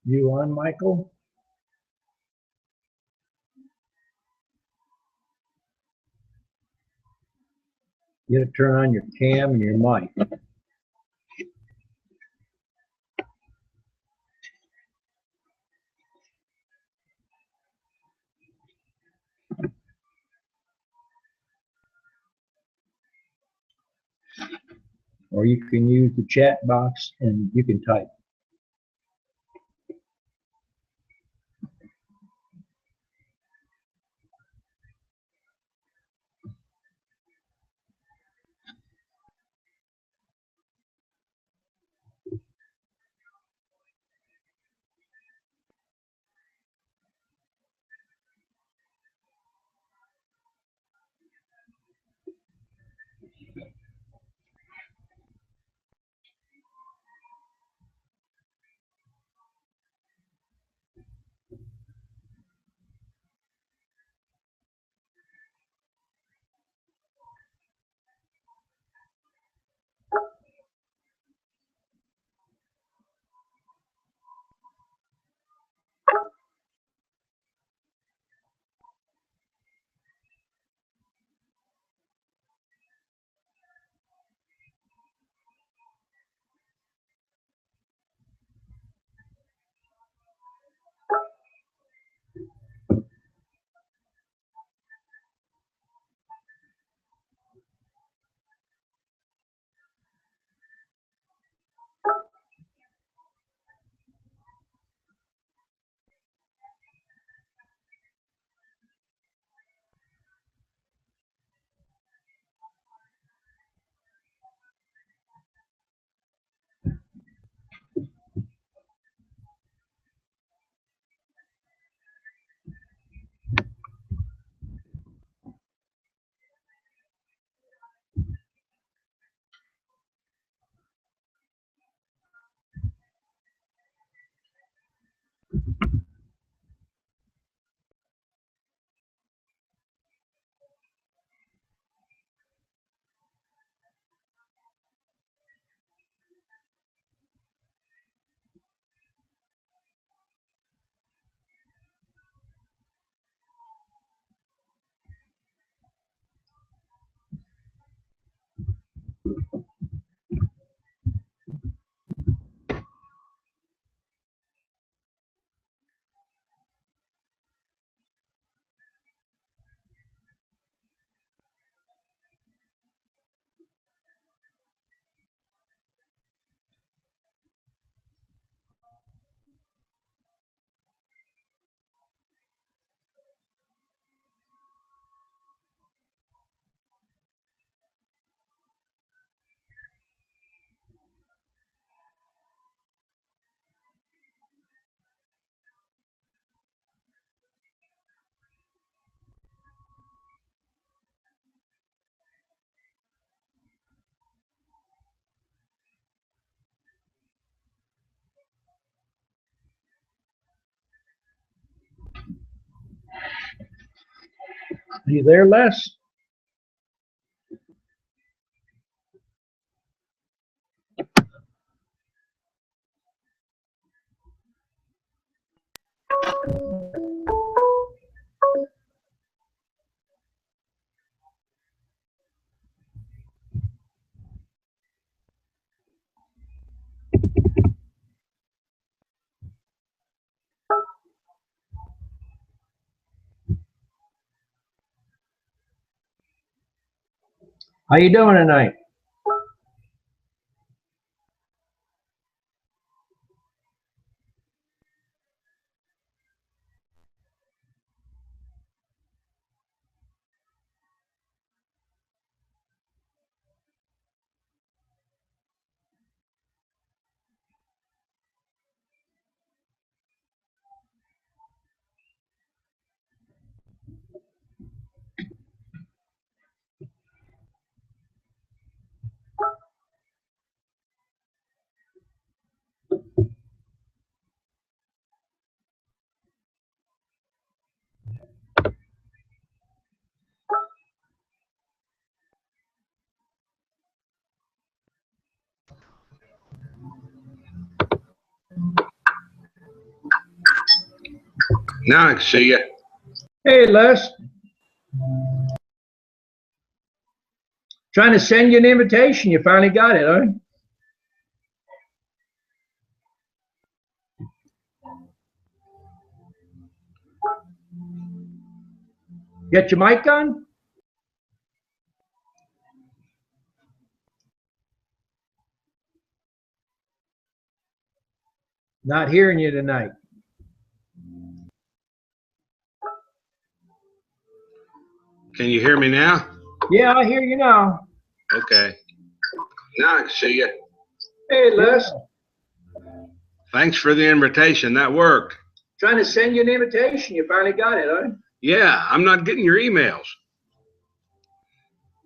You on, Michael? You gotta turn on your cam and your mic. Or you can use the chat box and you can type. Are you there, Les? How you doing tonight? Now I can see you. Hey, Les. Trying to send you an invitation. You finally got it, huh? Get your mic on? Not hearing you tonight. Can you hear me now? Yeah, I hear you now. Okay. Now I can see you. Hey, Les. Thanks for the invitation. That worked. Trying to send you an invitation. You finally got it, huh? Yeah, I'm not getting your emails.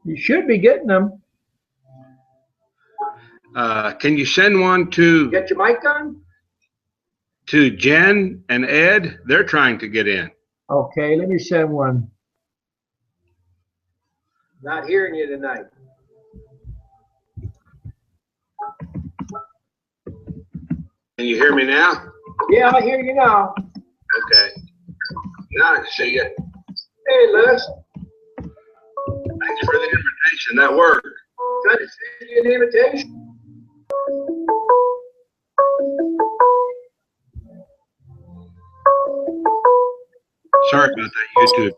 You should be getting them. Can you send one to Get your mic on? Jen and Ed? They're trying to get in. Okay, let me send one. Not hearing you tonight. Can you hear me now? Yeah, I hear you now. Okay. Now I can see you. Hey, Les. Thanks for the invitation. That worked. Trying to send you an invitation. Sorry about that, YouTube.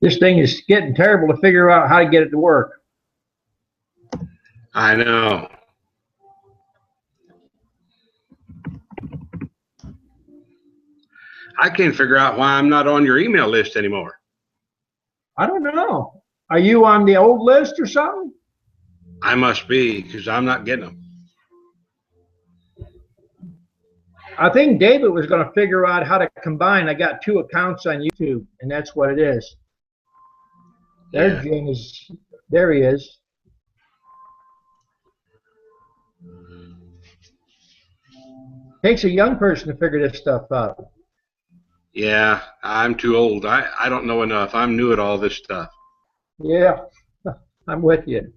This thing is getting terrible to figure out how to get it to work. I know. I can't figure out why I'm not on your email list anymore. I don't know. Are you on the old list or something? I must be, because I'm not getting them. I think David was going to figure out how to combine. I got 2 accounts on YouTube, and that's what it is. There, Yeah. Jim is. There he is. Takes a young person to figure this stuff out. Yeah, I'm too old. I don't know enough. I'm new at all this stuff. Yeah, I'm with you.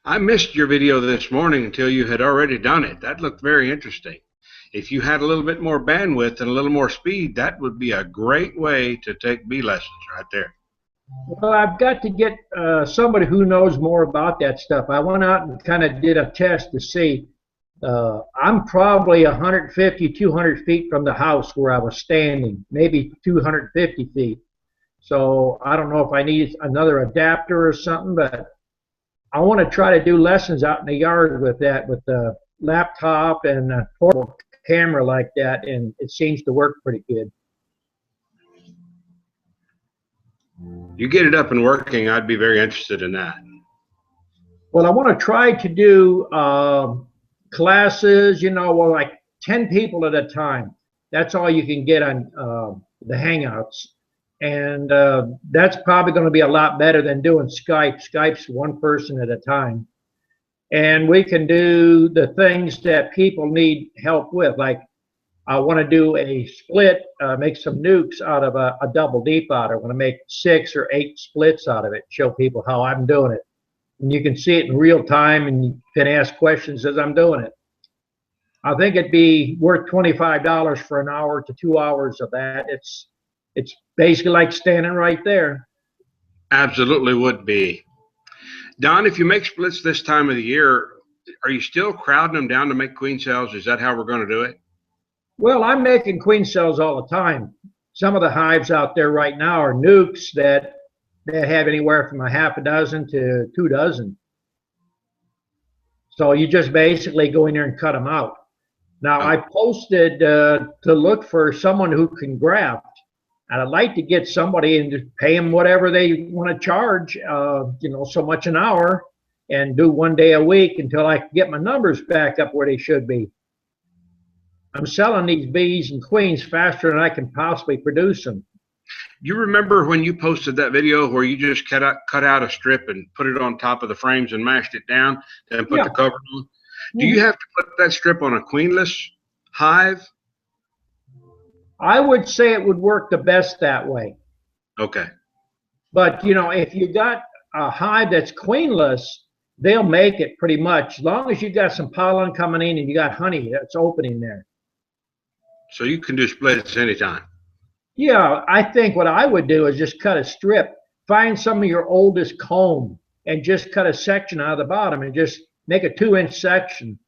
I missed your video this morning until you had already done it. That looked very interesting. If you had a little bit more bandwidth and a little more speed, that would be a great way to take bee lessons right there. Well, I've got to get somebody who knows more about that stuff. I went out and kind of did a test to see. I'm probably 150, 200 feet from the house where I was standing, maybe 250 feet. So I don't know if I need another adapter or something, but I want to try to do lessons out in the yard with that, with the laptop and a portable camera like that, and it seems to work pretty good. You get it up and working, I'd be very interested in that. Well, I want to try to do classes, you know, well, like 10 people at a time. That's all you can get on the Hangouts. And that's probably going to be a lot better than doing Skype. Skype's one person at a time. And we can do the things that people need help with. Like I want to do a split, make some nukes out of a double depot. I want to make 6 or 8 splits out of it, show people how I'm doing it. And you can see it in real time and you can ask questions as I'm doing it. I think it'd be worth $25 for an hour to 2 hours of that. It's basically like standing right there. Absolutely would be. Don, if you make splits this time of the year, are you still crowding them down to make queen cells? Is that how we're going to do it? Well, I'm making queen cells all the time. Some of the hives out there right now are nukes that have anywhere from a half a dozen to 2 dozen. So you just basically go in there and cut them out. Now, I posted to look for someone who can graft. And I'd like to get somebody and just pay them whatever they want to charge, you know, so much an hour, and do 1 day a week until I can get my numbers back up where they should be. I'm selling these bees and queens faster than I can possibly produce them. You remember when you posted that video where you just cut out a strip and put it on top of the frames and mashed it down and put the cover on? Do you have to put that strip on a queenless hive? I would say it would work the best that way. Okay. But, you know, if you got a hive that's queenless, they'll make it pretty much. As long as you got some pollen coming in and you got honey that's opening there. So you can do splits anytime. Yeah, I think what I would do is just cut a strip, find some of your oldest comb and just cut a section out of the bottom and just make a 2-inch section.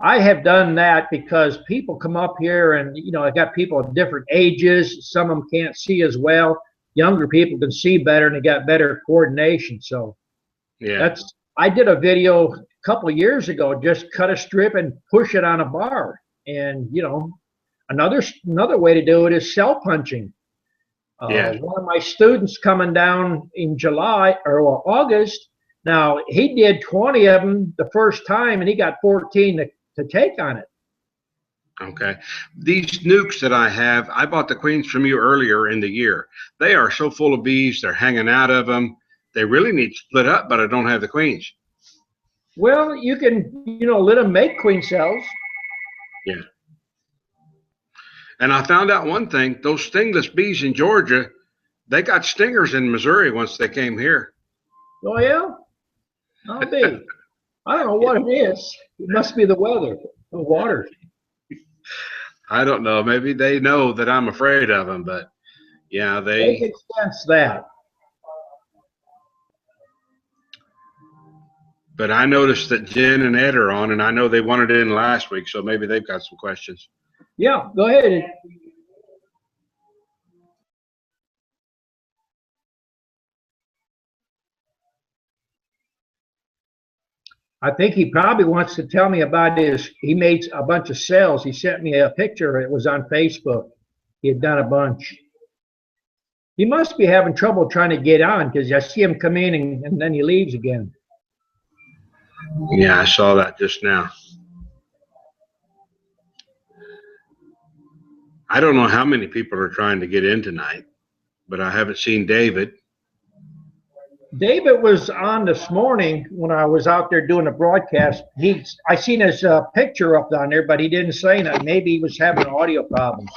I have done that because people come up here and, you know, I got people of different ages. Some of them can't see as well. Younger people can see better and they got better coordination. So yeah, I did a video a couple of years ago, just cut a strip and push it on a bar. And, you know, another way to do it is cell punching. One of my students coming down in July or August, now he did 20 of them the first time and he got 14 to take on it. Okay. These nukes that I have, I bought the queens from you earlier in the year. They are so full of bees, they're hanging out of them. They really need split up, but I don't have the queens. Well, you can, you know, let them make queen cells. Yeah. And I found out one thing, those stingless bees in Georgia, they got stingers in Missouri once they came here. Oh, yeah? I'll be. I don't know what it is. It must be the weather, the water. I don't know. Maybe they know that I'm afraid of them, but yeah, they can sense that. But I noticed that Jen and Ed are on, and I know they wanted it in last week, so maybe they've got some questions. Yeah, go ahead. I think he probably wants to tell me about he made a bunch of cells. He sent me a picture. It was on Facebook. He had done a bunch. He must be having trouble trying to get on because I see him come in and then he leaves again. Yeah, I saw that just now. I don't know how many people are trying to get in tonight, but I haven't seen David. David was on this morning when I was out there doing a broadcast. I seen his picture up down there, but he didn't say that. Maybe he was having audio problems.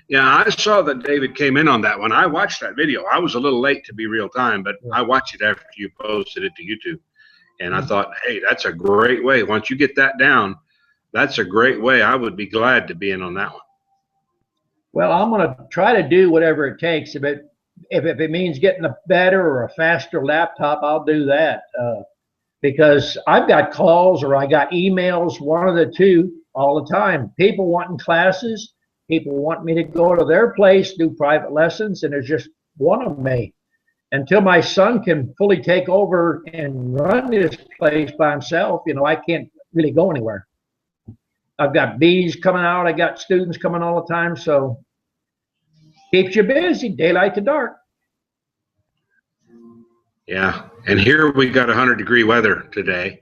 Yeah, I saw that David came in on that one. I watched that video. I was a little late to be real time, but I watched it after you posted it to YouTube. And I thought, hey, that's a great way. Once you get that down, that's a great way. I would be glad to be in on that one. Well, I'm going to try to do whatever it takes. If it means getting a better or a faster laptop, I'll do that. Because I've got calls or I got emails, one of the two, all the time. People wanting classes. People want me to go to their place, do private lessons, and there's just one of me. Until my son can fully take over and run this place by himself, you know, I can't really go anywhere. I've got bees coming out. I got students coming all the time. So keeps you busy, daylight to dark. Yeah. And here we got 100-degree weather today.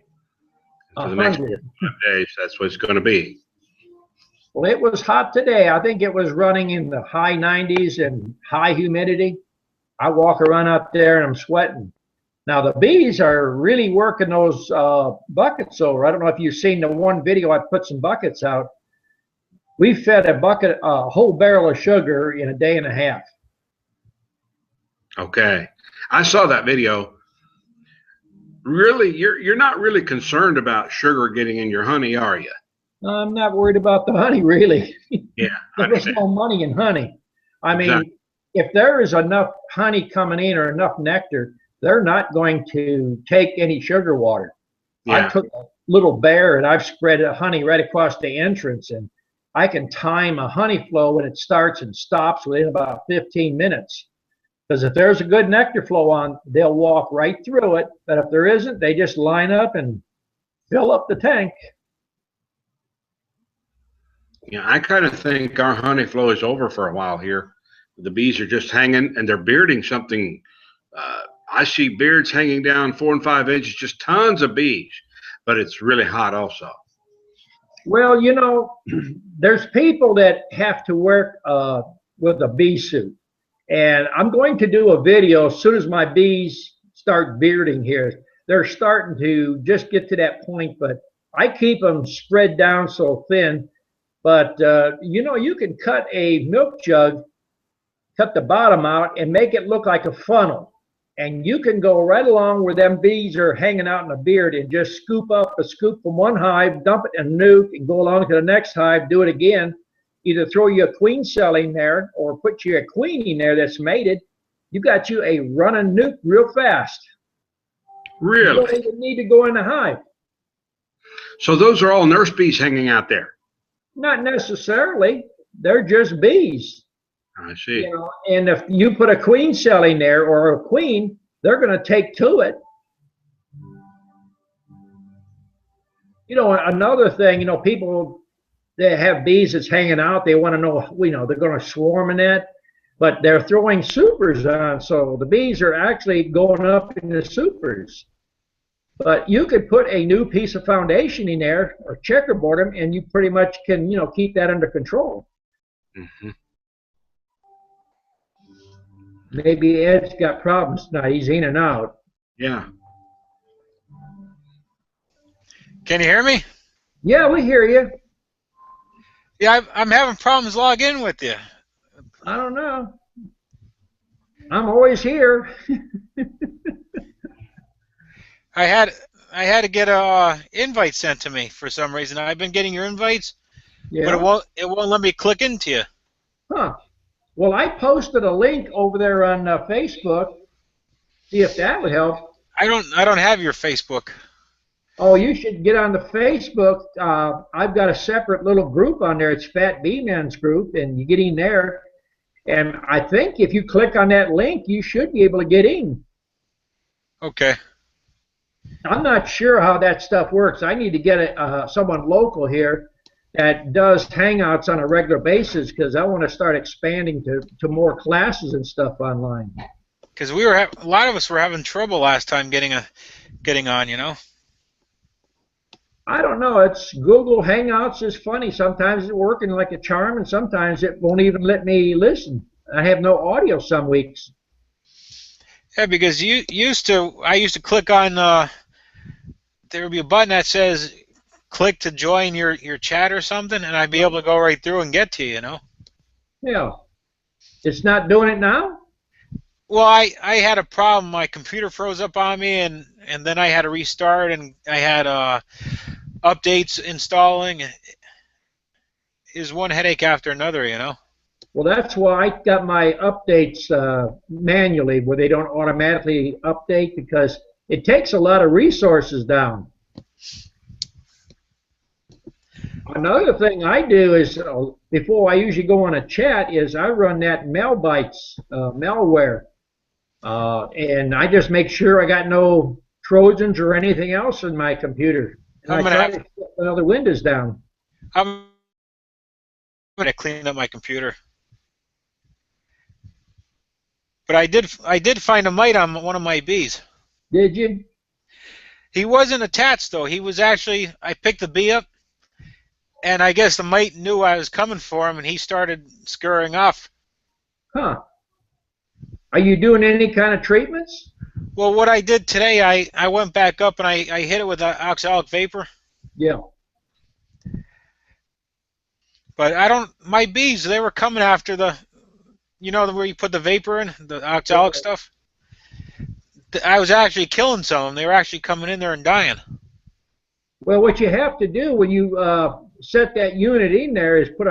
For the next 5 days, that's what it's going to be. Well, it was hot today. I think it was running in the high 90s and high humidity. I walk around out there and I'm sweating. Now the bees are really working those buckets over. I don't know if you've seen the one video. I put some buckets out. We fed a whole barrel of sugar in a day and a half. Okay. I saw that video. Really, you're not really concerned about sugar getting in your honey, are you? I'm not worried about the honey, really. Yeah, I There's understand. no money in honey. I Exactly. mean, if there is enough honey coming in or enough nectar, they're not going to take any sugar water. I Yeah. took a little bear and I've spread honey right across the entrance, and I can time a honey flow when it starts and stops within about 15 minutes. Because if there's a good nectar flow on, they'll walk right through it. But if there isn't, they just line up and fill up the tank. Yeah, I kind of think our honey flow is over for a while here. The bees are just hanging and they're bearding something. I see beards hanging down 4 and 5 inches, just tons of bees, but it's really hot also. Well, there's people that have to work with a bee suit. And I'm going to do a video as soon as my bees start bearding here. They're starting to just get to that point, but I keep them spread down so thin. But you can cut a milk jug, cut the bottom out, and make it look like a funnel. And you can go right along where them bees are hanging out in the beard and just scoop up a scoop from one hive, dump it in a nuke, and go along to the next hive, do it again. Either throw you a queen cell in there or put you a queen in there that's mated. You got you a running nuke real fast. You don't Really? even need to go in the hive. So those are all nurse bees hanging out there. Not necessarily. They're just bees. I see. And if you put a queen cell in there or a queen, they're going to take to it. Another thing, people that have bees that's hanging out, they want to know, they're going to swarm in that, but they're throwing supers on, so the bees are actually going up in the supers. But you could put a new piece of foundation in there or checkerboard them, and you pretty much can, keep that under control. Mm-hmm. Maybe Ed's got problems now. He's in and out. Yeah. Can you hear me? Yeah, we hear you. Yeah, I'm having problems logging in with you. I don't know. I'm always here. I had to get a invite sent to me for some reason. I've been getting your invites, Yeah. but it won't let me click into you. Huh. Well, I posted a link over there on Facebook. See if that would help. I don't have your Facebook. Oh, you should get on the Facebook. I've got a separate little group on there. It's Fat Bee Man's group, and you get in there. And I think if you click on that link, you should be able to get in. Okay. I'm not sure how that stuff works. I need to get someone local here that does hangouts on a regular basis because I want to start expanding to more classes and stuff online. Because a lot of us were having trouble last time getting on. I don't know. It's Google Hangouts is funny. Sometimes it's working like a charm, and sometimes it won't even let me listen. I have no audio some weeks. Yeah, because I used to click on there would be a button that says click to join your chat or something, and I'd be able to go right through and get to you. Yeah. It's not doing it now? Well, I had a problem. My computer froze up on me, and then I had to restart, and I had updates installing. Is one headache after another. Well, that's why I got my updates manually, where they don't automatically update, because it takes a lot of resources down. Another thing I do is, before I usually go on a chat, is I run that Malbites malware. And I just make sure I got no Trojans or anything else in my computer. And I try to shut other windows down. I'm going to clean up my computer. But I did find a mite on one of my bees. Did you? He wasn't attached though. He was actually, I picked the bee up, And I guess the mate knew I was coming for him, and he started scurrying off. Huh. Are you doing any kind of treatments? Well, what I did today, I went back up and I hit it with oxalic vapor. Yeah. But I don't. My bees, they were coming after the, where you put the vapor in, the oxalic stuff. I was actually killing some of them. They were actually coming in there and dying. Well, what you have to do when you set that unit in there is put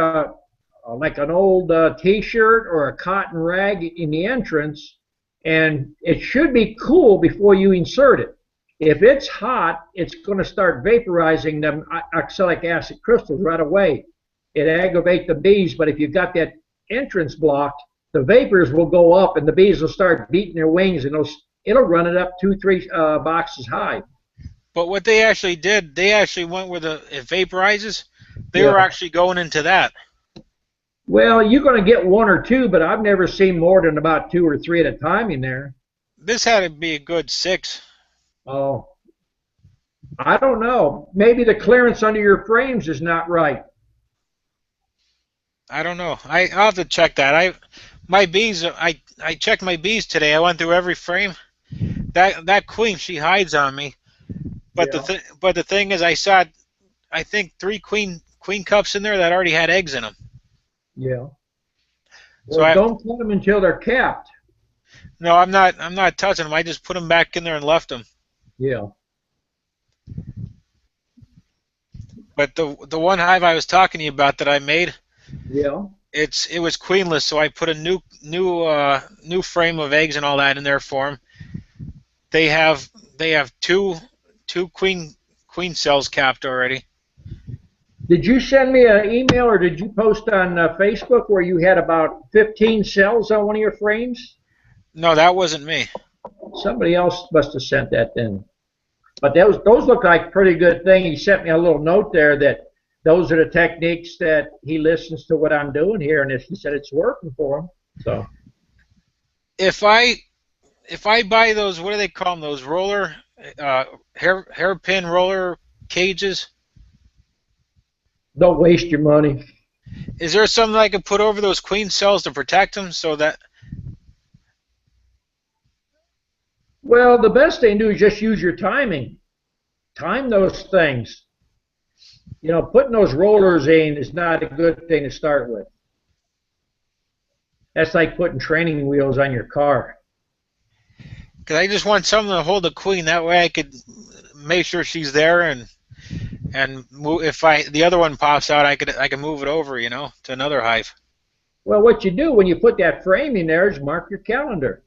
like an old T-shirt or a cotton rag in the entrance, and it should be cool before you insert it. If it's hot, it's going to start vaporizing them oxalic acid crystals right away. It aggravates the bees, but if you've got that entrance blocked, the vapors will go up and the bees will start beating their wings, and it'll run it up 2-3 boxes high. But what they actually did, they actually went where it vaporizes. They Yeah. were actually going into that. Well, you're going to get 1 or 2, but I've never seen more than about 2 or 3 at a time in there. This had to be a good 6. Oh, I don't know. Maybe the clearance under your frames is not right. I don't know. I'll have to check that. My bees. I checked my bees today. I went through every frame. That queen, she hides on me. But Yeah. the thing is, I saw, I think 3 queen cups in there that already had eggs in them. Yeah. So Well, don't put them until they're capped. No, I'm not touching them. I just put them back in there and left them. Yeah. But the one hive I was talking to you about that I made, Yeah. it was queenless, so I put a new frame of eggs and all that in there for them. They have two queen cells capped already. Did you send me an email or did you post on Facebook where you had about 15 cells on one of your frames? No, that wasn't me. Somebody else must have sent that then. But those look like pretty good thing. He sent me a little note there that those are the techniques that he listens to what I'm doing here, and he said it's working for him. So if I buy those, what do they call them? Those roller hairpin roller cages. don't waste your money. Is there something I could put over those queen cells to protect them so that? Well, the best thing to do is just use your timing. Time those things. You know, putting those rollers in is not a good thing to start with. That's like putting training wheels on your car. Because I just want something to hold the queen. That way I could make sure she's there, and move, if the other one pops out, I can move it over, to another hive. Well, what you do when you put that frame in there is mark your calendar.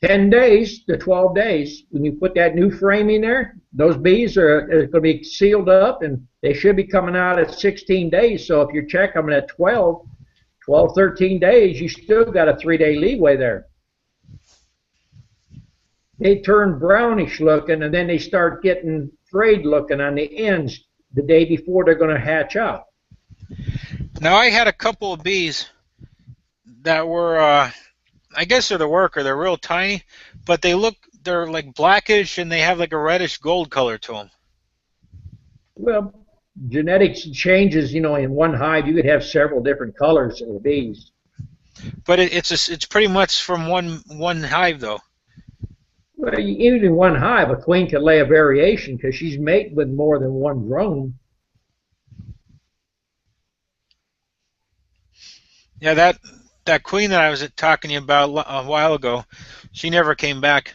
10 days to 12 days. When you put that new frame in there, those bees are going to be sealed up, and they should be coming out at 16 days. So if you check them at 12, 13 days, you still got a 3-day leeway there. They turn brownish looking, and then they start getting frayed looking on the ends the day before they're going to hatch out. Now, I had a couple of bees that were, I guess they're the worker. They're real tiny, but they're like blackish, and they have like a reddish gold color to them. Well, genetics changes, in one hive you could have several different colors of the bees. But it's pretty much from one hive though. Well, even in one hive, a queen could lay a variation because she's mating with more than one drone. Yeah, that queen that I was talking to you about a while ago, she never came back.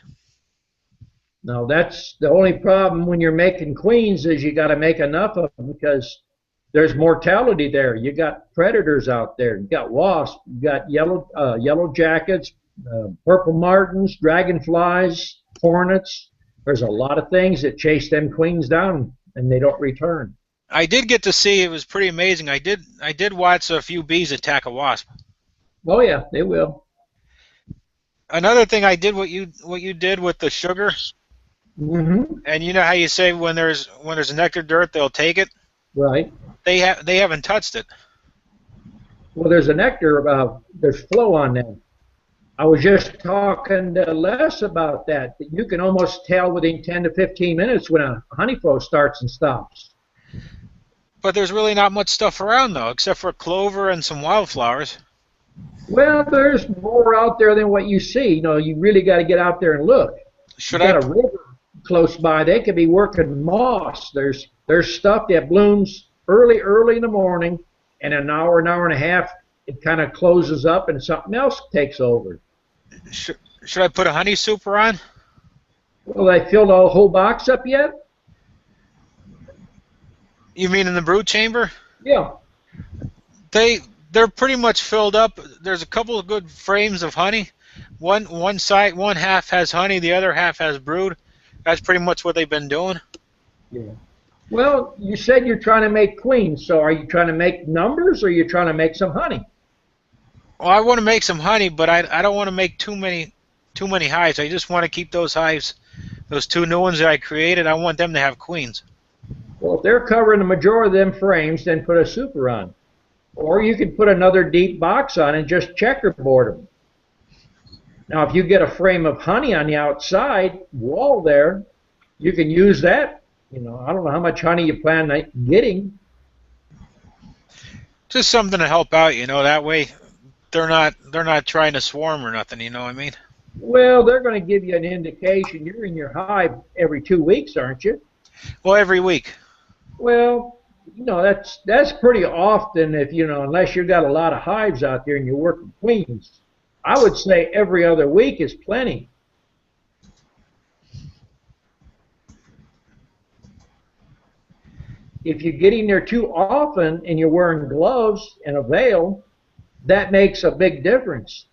Now, that's the only problem when you're making queens is you got to make enough of them because there's mortality there. You got predators out there. You got wasps. You got yellow jackets, purple martins, dragonflies, hornets. There's a lot of things that chase them queens down, and they don't return. I did get to see. It was pretty amazing. I did watch a few bees attack a wasp. Oh yeah, they will. Another thing I did what you did with the sugar. Mm-hmm. And you know how you say when there's nectar dirt, they'll take it. Right. They haven't touched it. Well, there's a nectar. There's flow on them. I was just talking to Les about that. You can almost tell within 10 to 15 minutes when a honey flow starts and stops. But there's really not much stuff around though, except for clover and some wildflowers. Well, there's more out there than what you see. You know, you really got to get out there and look. You Should I? got a river close by. They could be working moss. There's stuff that blooms early in the morning, and an hour and a half, it kind of closes up, and something else takes over. Should, should I put a honey super on? Well, they filled the whole box up yet? You mean in the brood chamber? Yeah. They're pretty much filled up. There's a couple of good frames of honey. One side, one half has honey, the other half has brood. That's pretty much what they've been doing. Yeah. Well, you said you're trying to make queens, so are you trying to make numbers or are you trying to make some honey? Well, I want to make some honey, but I don't want to make too many hives. I just want to keep those hives, those two new ones that I created. I want them to have queens. Well, if they're covering the majority of them frames, then put a super on. Or you could put another deep box on and just checkerboard them. Now, if you get a frame of honey on the outside wall there, you can use that. You know, I don't know how much honey you plan on getting. Just something to help out, you know. That way, they're not trying to swarm or nothing. You know what I mean? Well, they're going to give you an indication. You're in your hive every 2 weeks, aren't you? Well, every week. Well, you know, that's pretty often if, you know, unless you've got a lot of hives out there and you're working queens. I would say every other week is plenty. If you're getting there too often and you're wearing gloves and a veil, that makes a big difference.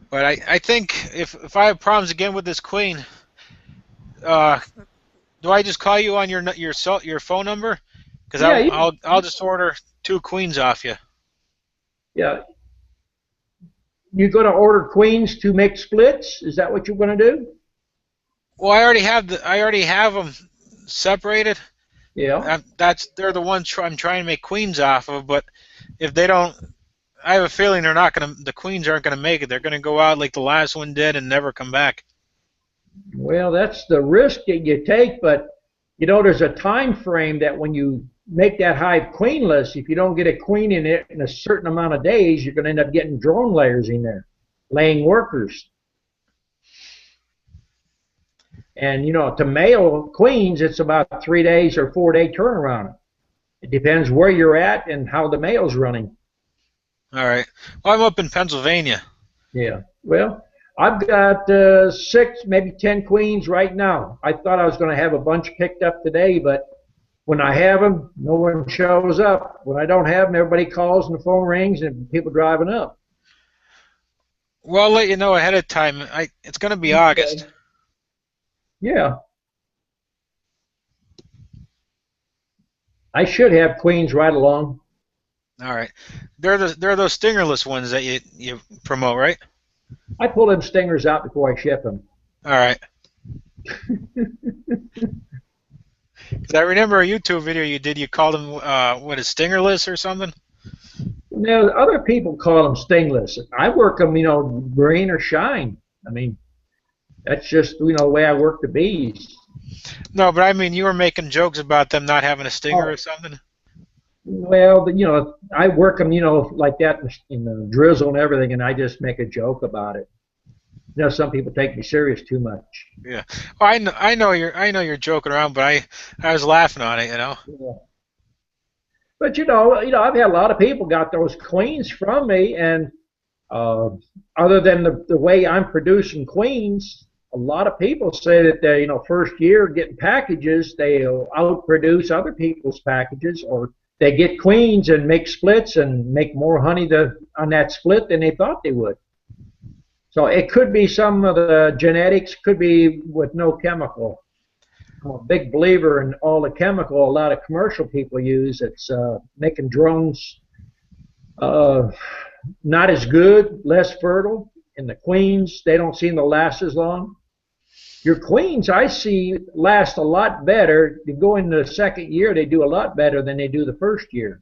But I think if I have problems again with this queen, do I just call you on your phone number? Because Yeah, I'll just order 2 queens off you. yeah. You're going to order queens to make splits? Is that what you're going to do? Well, I already have them separated. Yeah. They're the ones I'm trying to make queens off of. But if they don't, I have a feeling the queens aren't gonna make it. They're gonna go out like the last one did and never come back. Well, that's the risk that you take, but you know there's a time frame that when you make that hive queenless, if you don't get a queen in it in a certain amount of days, you're going to end up getting drone layers in there, laying workers. And you know, to male queens, it's about a 3 days or 4 day turnaround. It depends where you're at and how the male's running. All right. Well, I'm up in Pennsylvania. Yeah. Well, I've got 6, maybe 10 queens right now. I thought I was going to have a bunch picked up today, but when I have them, no one shows up. When I don't have them, everybody calls and the phone rings and people driving up. Well, I'll let you know ahead of time. It's going to be Okay. August. Yeah. I should have queens right along. All right. They're those stingerless ones that you promote, right? I pull them stingers out before I ship them. All right. Because I remember a YouTube video you did. You called them what is stingerless or something? Now, other people call them stingless. I work them, you know, green or shine. I mean, that's just, you know, the way I work the bees. No, but I mean you were making jokes about them not having a stinger or something. Well, you know, I work them, you know, like that in the drizzle and everything, and I just make a joke about it. You know, some people take me serious too much. Yeah. Well, I know you're joking around, but I was laughing on it, you know. Yeah. But you know, I've had a lot of people got those queens from me, and other than the way I'm producing queens, a lot of people say that they, you know, first year getting packages, they'll outproduce other people's packages, or they get queens and make splits and make more honey on that split than they thought they would. So it could be some of the genetics, could be with no chemical. I'm a big believer in all the chemical a lot of commercial people use. It's making drones not as good, less fertile, and the queens, they don't seem to last as long. Your queens, I see, last a lot better. They go into the second year, they do a lot better than they do the first year.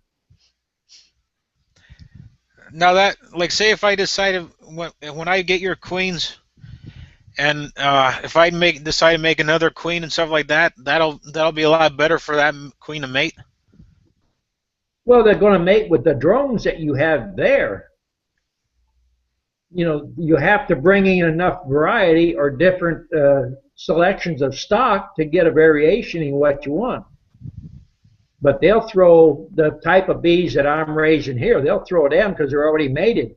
Now that, like, say if I decided when I get your queens And if I decide to make another queen and stuff like that, that'll be a lot better for that queen to mate. Well, they're going to mate with the drones that you have there. You know, you have to bring in enough variety or different selections of stock to get a variation in what you want. But they'll throw the type of bees that I'm raising here, they'll throw them because they're already mated.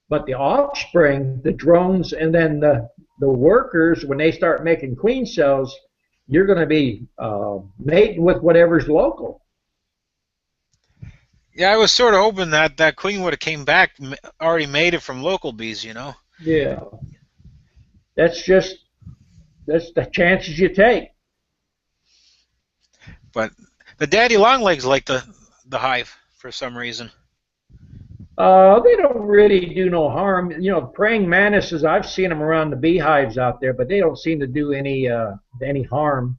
But the offspring, the drones, and then the workers, when they start making queen cells, you're going to be mating with whatever's local. Yeah, I was sort of hoping that that queen would have came back already mated from local bees, you know. Yeah. That's the chances you take. But the daddy longlegs like the hive for some reason. They don't really do no harm. You know, praying mantises, I've seen them around the beehives out there, but they don't seem to do any harm.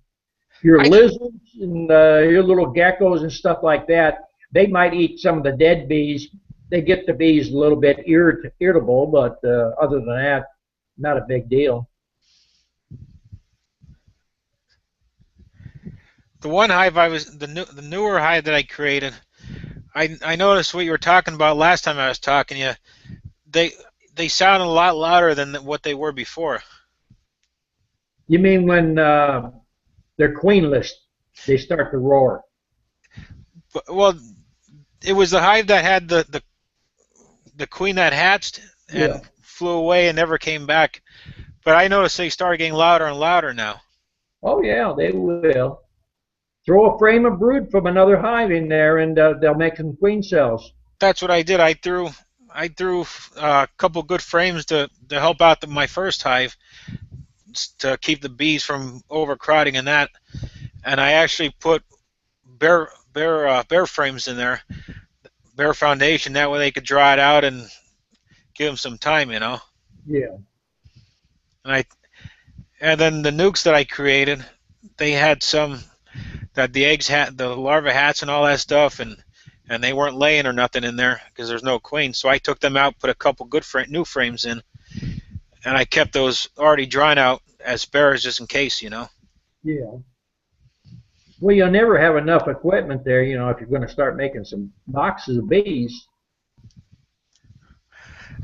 Your lizards and your little geckos and stuff like that, they might eat some of the dead bees. They get the bees a little bit irritable, but other than that, not a big deal. The one hive the newer hive that I created, I noticed what you were talking about last time I was talking to you. They sounded a lot louder than what they were before. You mean when they're queenless, they start to roar? Well, it was the hive that had the queen that hatched and flew away and never came back. But I noticed they started getting louder and louder now. Oh yeah, they will. Throw a frame of brood from another hive in there, and they'll make some queen cells. That's what I did. I threw a couple good frames to help out my first hive to keep the bees from overcrowding in that, and I actually put bare frames in there, bare foundation. That way they could dry it out and give them some time, you know. Yeah. And then the nukes that I created, they had some that the eggs had, the larva hats and all that stuff, and they weren't laying or nothing in there because there's no queen. So I took them out, put a couple good new frames in, and I kept those already drawn out as spares just in case, you know. Yeah. Well, you'll never have enough equipment there, you know, if you're going to start making some boxes of bees.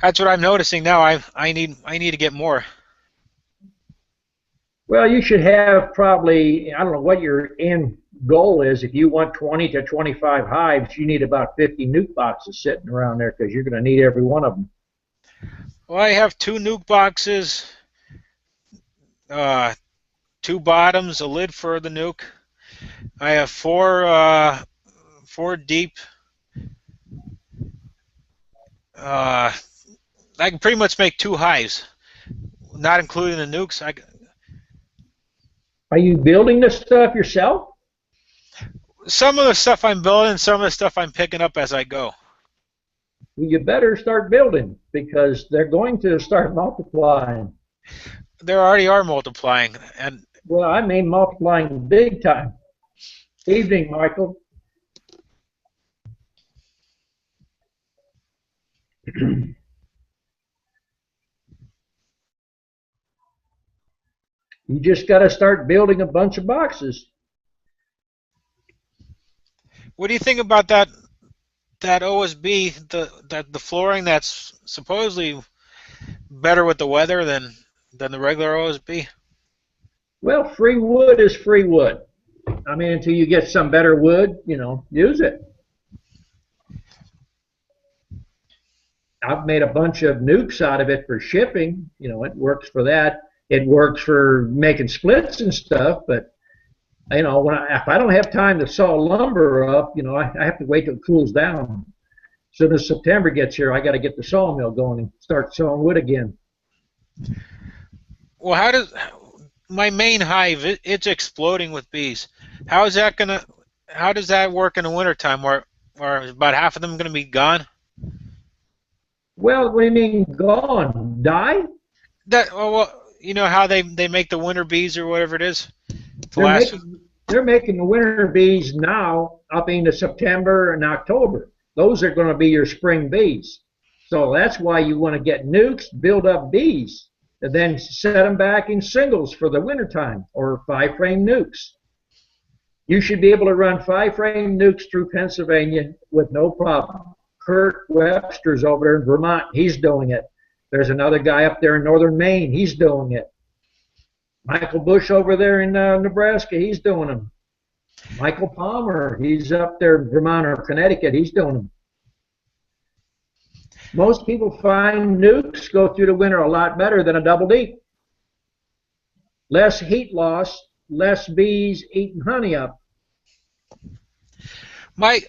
That's what I'm noticing now. I need to get more. Well, you should have probably, I don't know what your end goal is. If you want 20 to 25 hives, you need about 50 nuke boxes sitting around there because you're going to need every one of them. Well, I have 2 nuke boxes, 2 bottoms, a lid for the nuke. I have 4 deep. I can pretty much make 2 hives, not including the nukes. Are you building this stuff yourself? Some of the stuff I'm building, some of the stuff I'm picking up as I go. Well, you better start building because they're going to start multiplying. They already are multiplying, and well, I mean multiplying big time. Evening, Michael. You just got to start building a bunch of boxes. What do you think about that OSB, the flooring that's supposedly better with the weather than the regular OSB? Well, free wood is free wood. I mean, until you get some better wood, you know, use it. I've made a bunch of nukes out of it for shipping. You know, it works for that. It works for making splits and stuff, but you know, if I don't have time to saw lumber up, you know, I have to wait till it cools down. As soon as September gets here, I got to get the sawmill going and start sawing wood again. Well, how does my main hive? It's exploding with bees. How does that work in the wintertime? Or about half of them going to be gone? Well, what do you mean gone? Die? Well, you know how they make the winter bees or whatever it is. They're making the winter bees now up into September and October. Those are going to be your spring bees. So that's why you want to get nukes, build up bees, and then set them back in singles for the wintertime, or 5-frame nukes. You should be able to run 5-frame nukes through Pennsylvania with no problem. Kurt Webster's over there in Vermont. He's doing it. There's another guy up there in northern Maine. He's doing it. Michael Bush over there in Nebraska. He's doing them. Michael Palmer. He's up there in Vermont or Connecticut. He's doing them. Most people find nukes go through the winter a lot better than a double D. Less heat loss, less bees eating honey up. My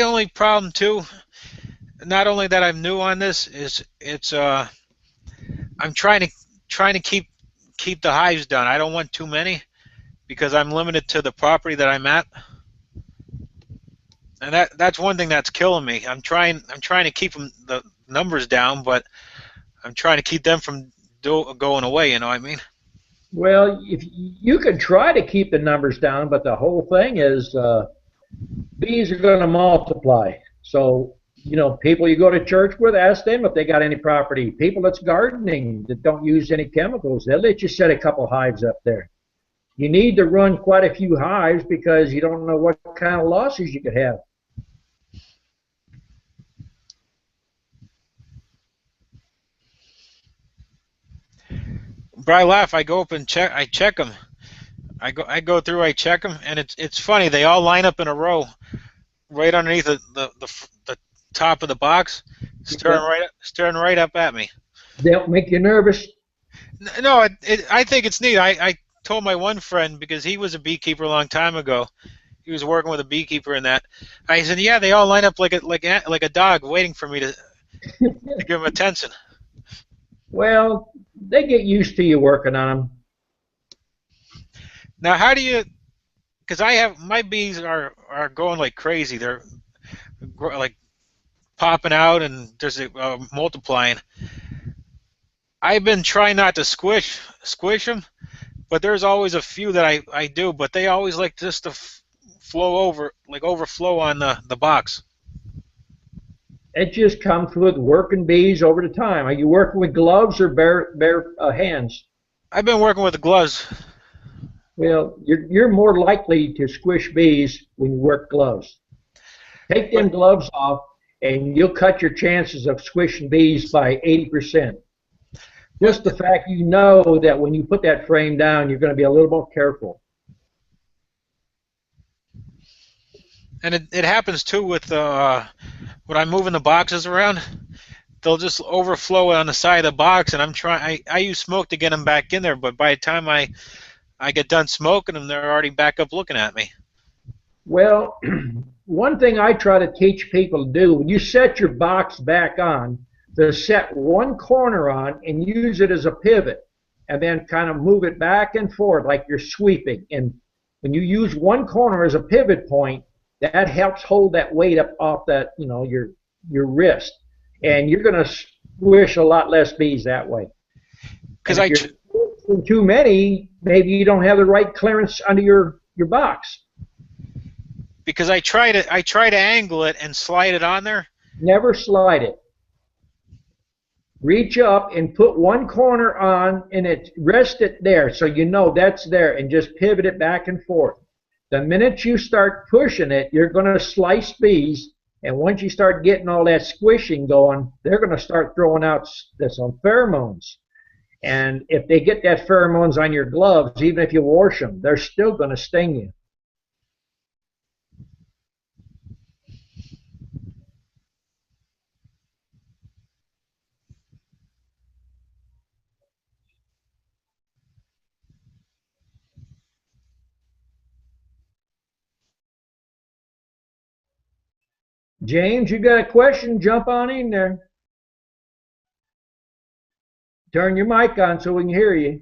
only problem too, not only that I'm new on this, is I'm trying to keep the hives done. I don't want too many because I'm limited to the property that I'm at, and that's one thing that's killing me. I'm trying to keep the numbers down, but I'm trying to keep them from going away. You know what I mean? Well, if you can try to keep the numbers down, but the whole thing is bees are going to multiply. So, you know, people you go to church with, ask them if they got any property. People that's gardening that don't use any chemicals, they'll let you set a couple hives up there. You need to run quite a few hives because you don't know what kind of losses you could have. But I laugh. I go up and check. I check them. I go through. I check them, and it's funny. They all line up in a row, right underneath the top of the box, staring right up at me. They'll make you nervous. No, I think it's neat. I told my one friend, because he was a beekeeper a long time ago. He was working with a beekeeper in that. I said, yeah, they all line up like a dog waiting for me to give them attention. Well, they get used to you working on them. Now, how do you? Because my bees are going like crazy. They're like popping out and there's multiplying. I've been trying not to squish them, but there's always a few that I do, but they always like just to overflow on the box. It just comes with working bees over the time. Are you working with gloves or bare hands? I've been working with the gloves. Well, you're more likely to squish bees when you work gloves. Take them gloves off, and you'll cut your chances of squishing bees by 80%. Just the fact you know that when you put that frame down, you're going to be a little more careful. And it happens too with when I'm moving the boxes around. They'll just overflow on the side of the box, and I use smoke to get them back in there, but by the time I get done smoking them, they're already back up looking at me. Well, one thing I try to teach people to do, when you set your box back on, to set one corner on and use it as a pivot, and then kind of move it back and forth like you're sweeping. And when you use one corner as a pivot point, that helps hold that weight up off that, you know, your wrist, and you're going to squish a lot less bees that way. Because if you're too many, maybe you don't have the right clearance under your box. Because I try to angle it and slide it on there. Never slide it. Reach up and put one corner on, and rest it there so you know that's there, and just pivot it back and forth. The minute you start pushing it, you're going to slice bees, and once you start getting all that squishing going, they're going to start throwing out some pheromones. And if they get that pheromones on your gloves, even if you wash them, they're still going to sting you. James, you got a question? Jump on in there. Turn your mic on so we can hear you.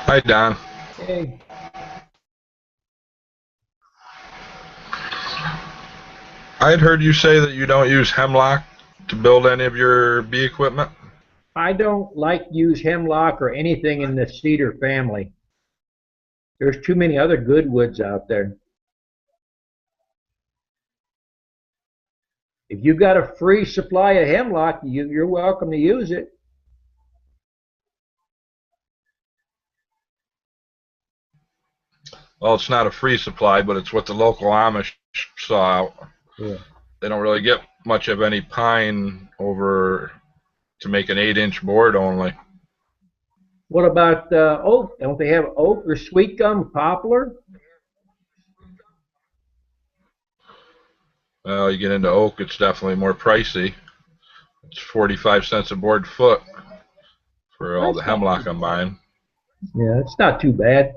Hi, Don. Hey, I had heard you say that you don't use hemlock to build any of your bee equipment. I don't like to use hemlock or anything in the cedar family. There's too many other good woods out there. If you've got a free supply of hemlock, you're welcome to use it. Well, it's not a free supply, but it's what the local Amish saw out. Yeah. They don't really get much of any pine over to make an 8-inch board only. What about oak? Don't they have oak or sweet gum, poplar? Well, you get into oak, it's definitely more pricey. It's 45 cents a board foot for all the That's not hemlock too I'm bad. buying. Yeah, it's not too bad.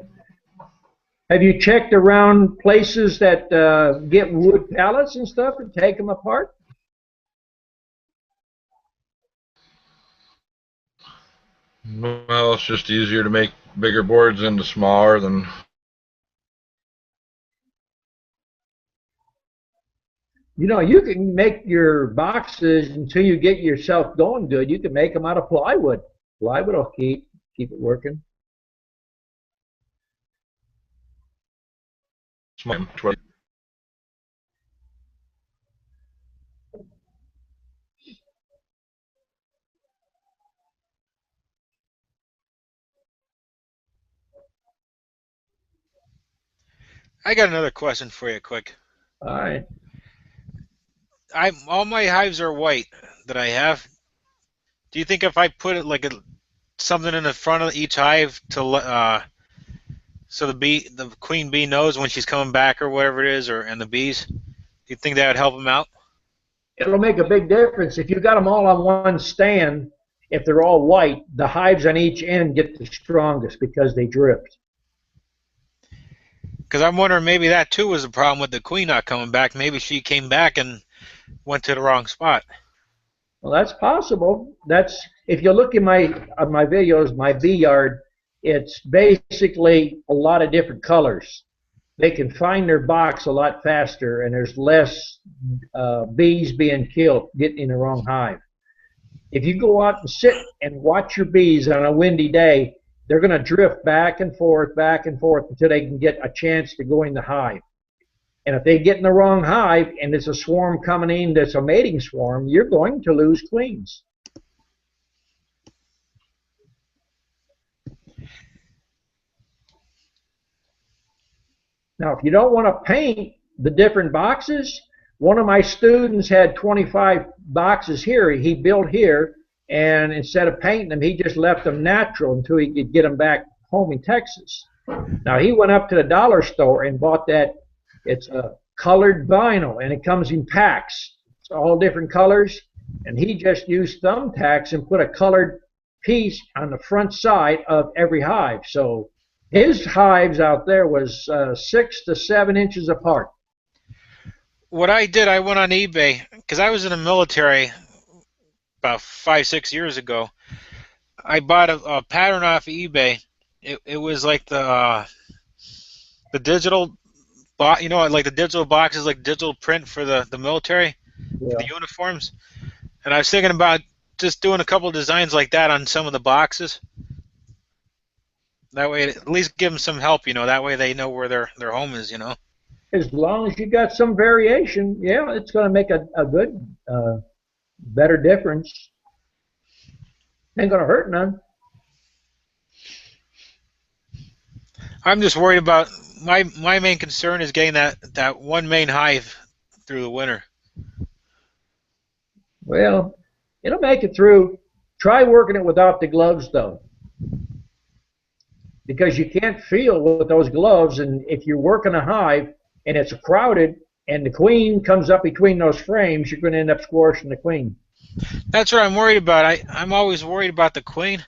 Have you checked around places that get wood pallets and stuff and take them apart? Well, it's just easier to make bigger boards into smaller than. You know, you can make your boxes until you get yourself going good. You can make them out of plywood. Plywood will keep it working. I got another question for you, quick. All right. All my hives are white that I have. Do you think if I put it like something in the front of each hive to so the queen bee knows when she's coming back or whatever it is, and the bees, do you think that would help them out? It'll make a big difference. If you got them all on one stand, if they're all white, the hives on each end get the strongest because they drift. Because I'm wondering maybe that too was the problem with the queen not coming back. Maybe she came back and went to the wrong spot. Well, that's possible. That's if you look in my videos, my bee yard, it's basically a lot of different colors. They can find their box a lot faster, and there's less bees being killed getting in the wrong hive. If you go out and sit and watch your bees on a windy day, they're going to drift back and forth until they can get a chance to go in the hive. And if they get in the wrong hive and it's a swarm coming in that's a mating swarm, you're going to lose queens. Now, if you don't want to paint the different boxes, one of my students had 25 boxes here. He built here, and instead of painting them, he just left them natural until he could get them back home in Texas. Now, he went up to the dollar store and bought that. It's a colored vinyl, and it comes in packs. It's all different colors, and he just used thumbtacks and put a colored piece on the front side of every hive. So his hives out there was 6 to 7 inches apart. What I did, I went on eBay because I was in the military about 5-6 years ago. I bought a pattern off of eBay. It was like the digital, like the digital boxes, like digital print for the military, Yeah. the uniforms. And I was thinking about just doing a couple designs like that on some of the boxes. That way, it at least give them some help. That way they know where their home is. As long as you got some variation, yeah, it's going to make a good, better difference. Ain't going to hurt none. I'm just worried about my main concern is getting that one main hive through the winter. Well, it'll make it through. Try working it without the gloves, though, because you can't feel with those gloves. And if you're working a hive and it's crowded and the queen comes up between those frames, you're going to end up squashing the queen. That's what I'm worried about. I'm always worried about the queen.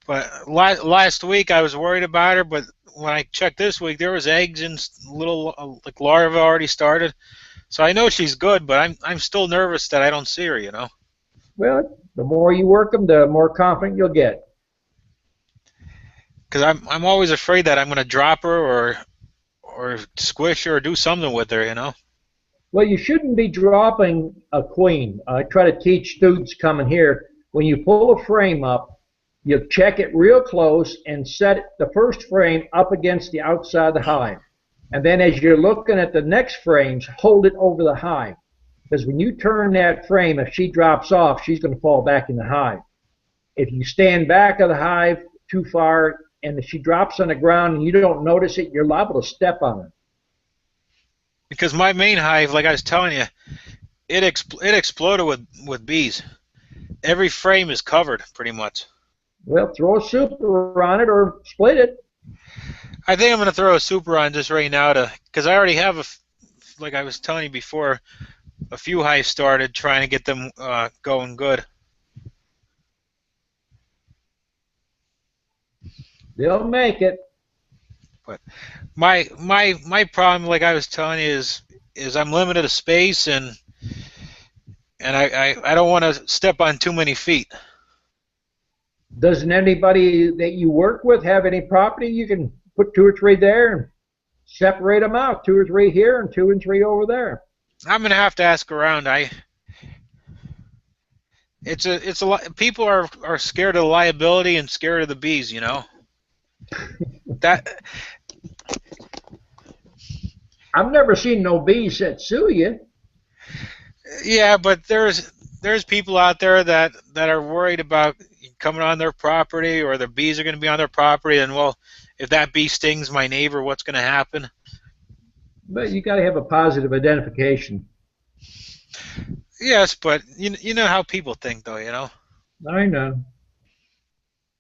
But last week I was worried about her, but when I checked this week, there was eggs and little like larvae already started. So I know she's good, but I'm still nervous that I don't see her. Well, the more you work them, the more confident you'll get. Because I'm always afraid that I'm going to drop her or squish her or do something with her, you know. Well, you shouldn't be dropping a queen. I try to teach students coming here, when you pull a frame up, you check it real close and set the first frame up against the outside of the hive. And then as you're looking at the next frames, hold it over the hive. Because when you turn that frame, if she drops off, she's going to fall back in the hive. If you stand back of the hive too far and if she drops on the ground and you don't notice it, you're liable to step on her. Because my main hive, like I was telling you, it exploded with bees. Every frame is covered pretty much. Well, throw a super on it or split it. I think I'm going to throw a super on just right now because I already have like I was telling you before, a few hives started trying to get them going good. They'll make it. But my problem, like I was telling you, is I'm limited of space and I don't want to step on too many feet. Doesn't anybody that you work with have any property? You can put 2 or 3 there and separate them out. 2 or 3 here and 2 and 3 over there. I'm gonna have to ask around. It's a lot. People are scared of the liability and scared of the bees. You know. That. I've never seen no bees that sue you. Yeah, but there's people out there that are worried about coming on their property or the bees are going to be on their property, and well, if that bee stings my neighbor, what's going to happen? But you got to have a positive identification. Yes, but you know how people think, though, you know. I know.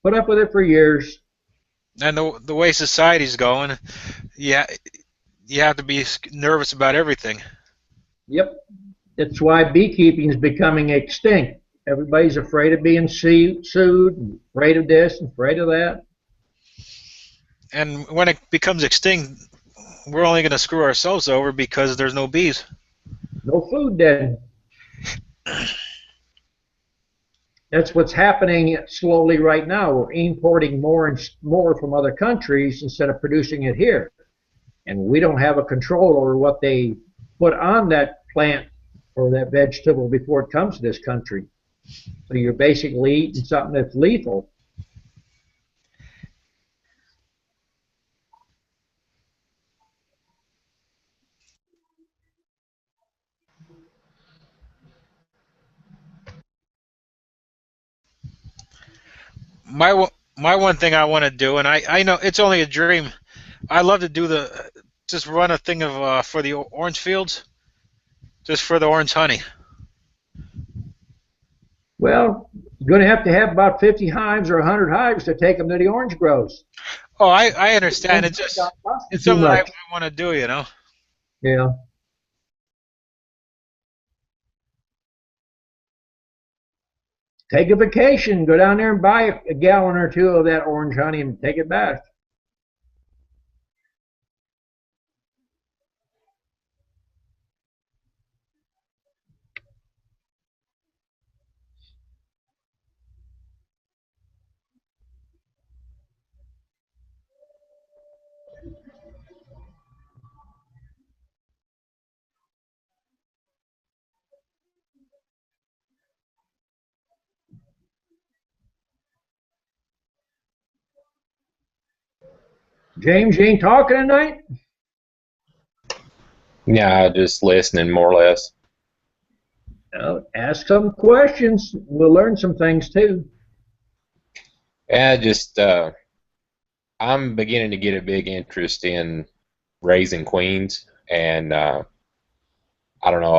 Put up with it for years. And the way society's going, yeah, you have to be nervous about everything. Yep. That's why beekeeping is becoming extinct. Everybody's afraid of being sued, afraid of this, afraid of that. And when it becomes extinct, we're only going to screw ourselves over because there's no bees. No food then. That's what's happening slowly right now. We're importing more and more from other countries instead of producing it here. And we don't have a control over what they put on that plant or that vegetable before it comes to this country. So you're basically eating something that's lethal. My one thing I want to do, and I know it's only a dream. I love to do just run a thing of for the orange fields, just for the orange honey. Well, you're going to have about 50 hives or 100 hives to take them to the orange groves. Oh, I understand. It's something I want to do, you know. Yeah. Take a vacation. Go down there and buy a gallon or 2 of that orange honey and take it back. James, you ain't talking tonight? Yeah, just listening more or less. Ask some questions. We'll learn some things too. Yeah, just I'm beginning to get a big interest in raising queens, and I don't know.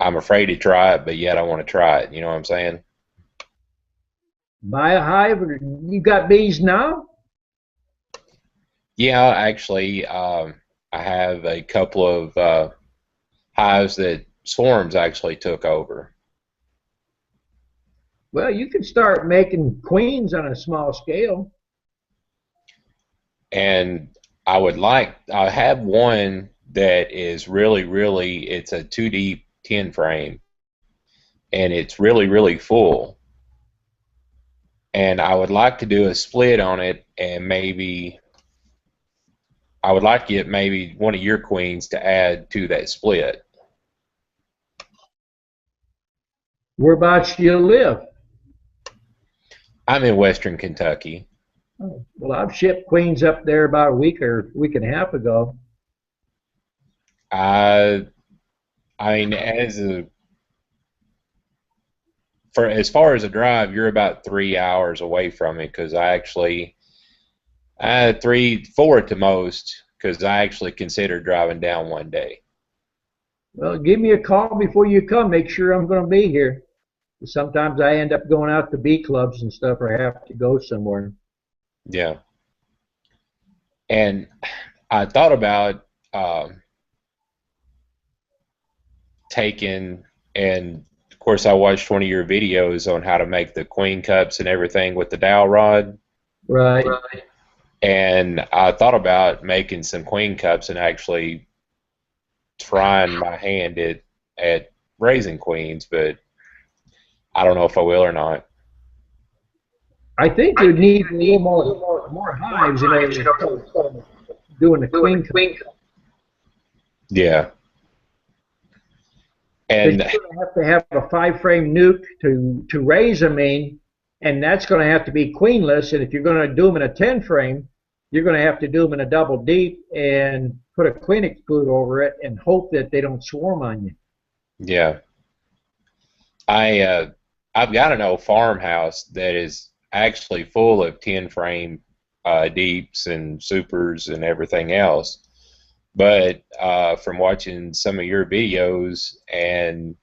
I'm afraid to try it, but yet I want to try it. You know what I'm saying? Buy a hive. You got bees now? Yeah, actually, I have a couple of hives that swarms actually took over. Well, you can start making queens on a small scale. And I have one that is really, it's a 2D 10 frame, and it's really full. and I would like to do a split on it, and maybe I would like to get maybe one of your queens to add to that split. Whereabouts do you live? I'm in Western Kentucky. Oh, well, I've shipped queens up there about a week or week and a half ago. I mean, as far as a drive, you're about 3 hours away from it, because I 4 at the most, because I actually considered driving down one day. Well, give me a call before you come. Make sure I'm going to be here. Sometimes I end up going out to bee clubs and stuff, or have to go somewhere. Yeah. And I thought about taking, and of course I watched one of your videos on how to make the queen cups and everything with the dowel rod. Right. And I thought about making some queen cups and actually trying my hand at raising queens, but I don't know if I will or not. I think you need a little more hives in order to start doing the queen cup. Yeah. Because And you're going to have a 5-frame nuke to raise them in, and that's going to have to be queenless. And if you're going to do them in a 10-frame, you're going to have to do them in a double deep and put a queen exclude over it and hope that they don't swarm on you. yeah, I've got an old farmhouse that is actually full of 10-frame deeps and supers and everything else. But from watching some of your videos and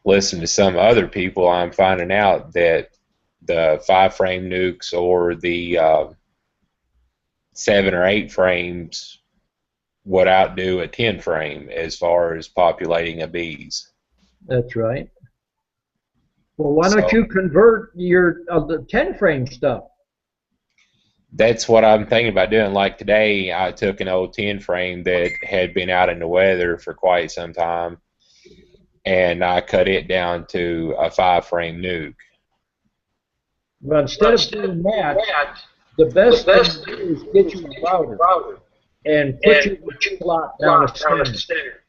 listening to some other people, I'm finding out that the 5-frame nukes or the 7 or 8 frames would outdo a 10-frame as far as populating a bees. That's right. Well, why don't you convert your the 10-frame stuff? That's what I'm thinking about doing. Like today, I took an old 10-frame that had been out in the weather for quite some time, and I cut it down to a 5-frame nuke. Well, instead of doing that, the best thing to do is get you a router and put your slot down the center.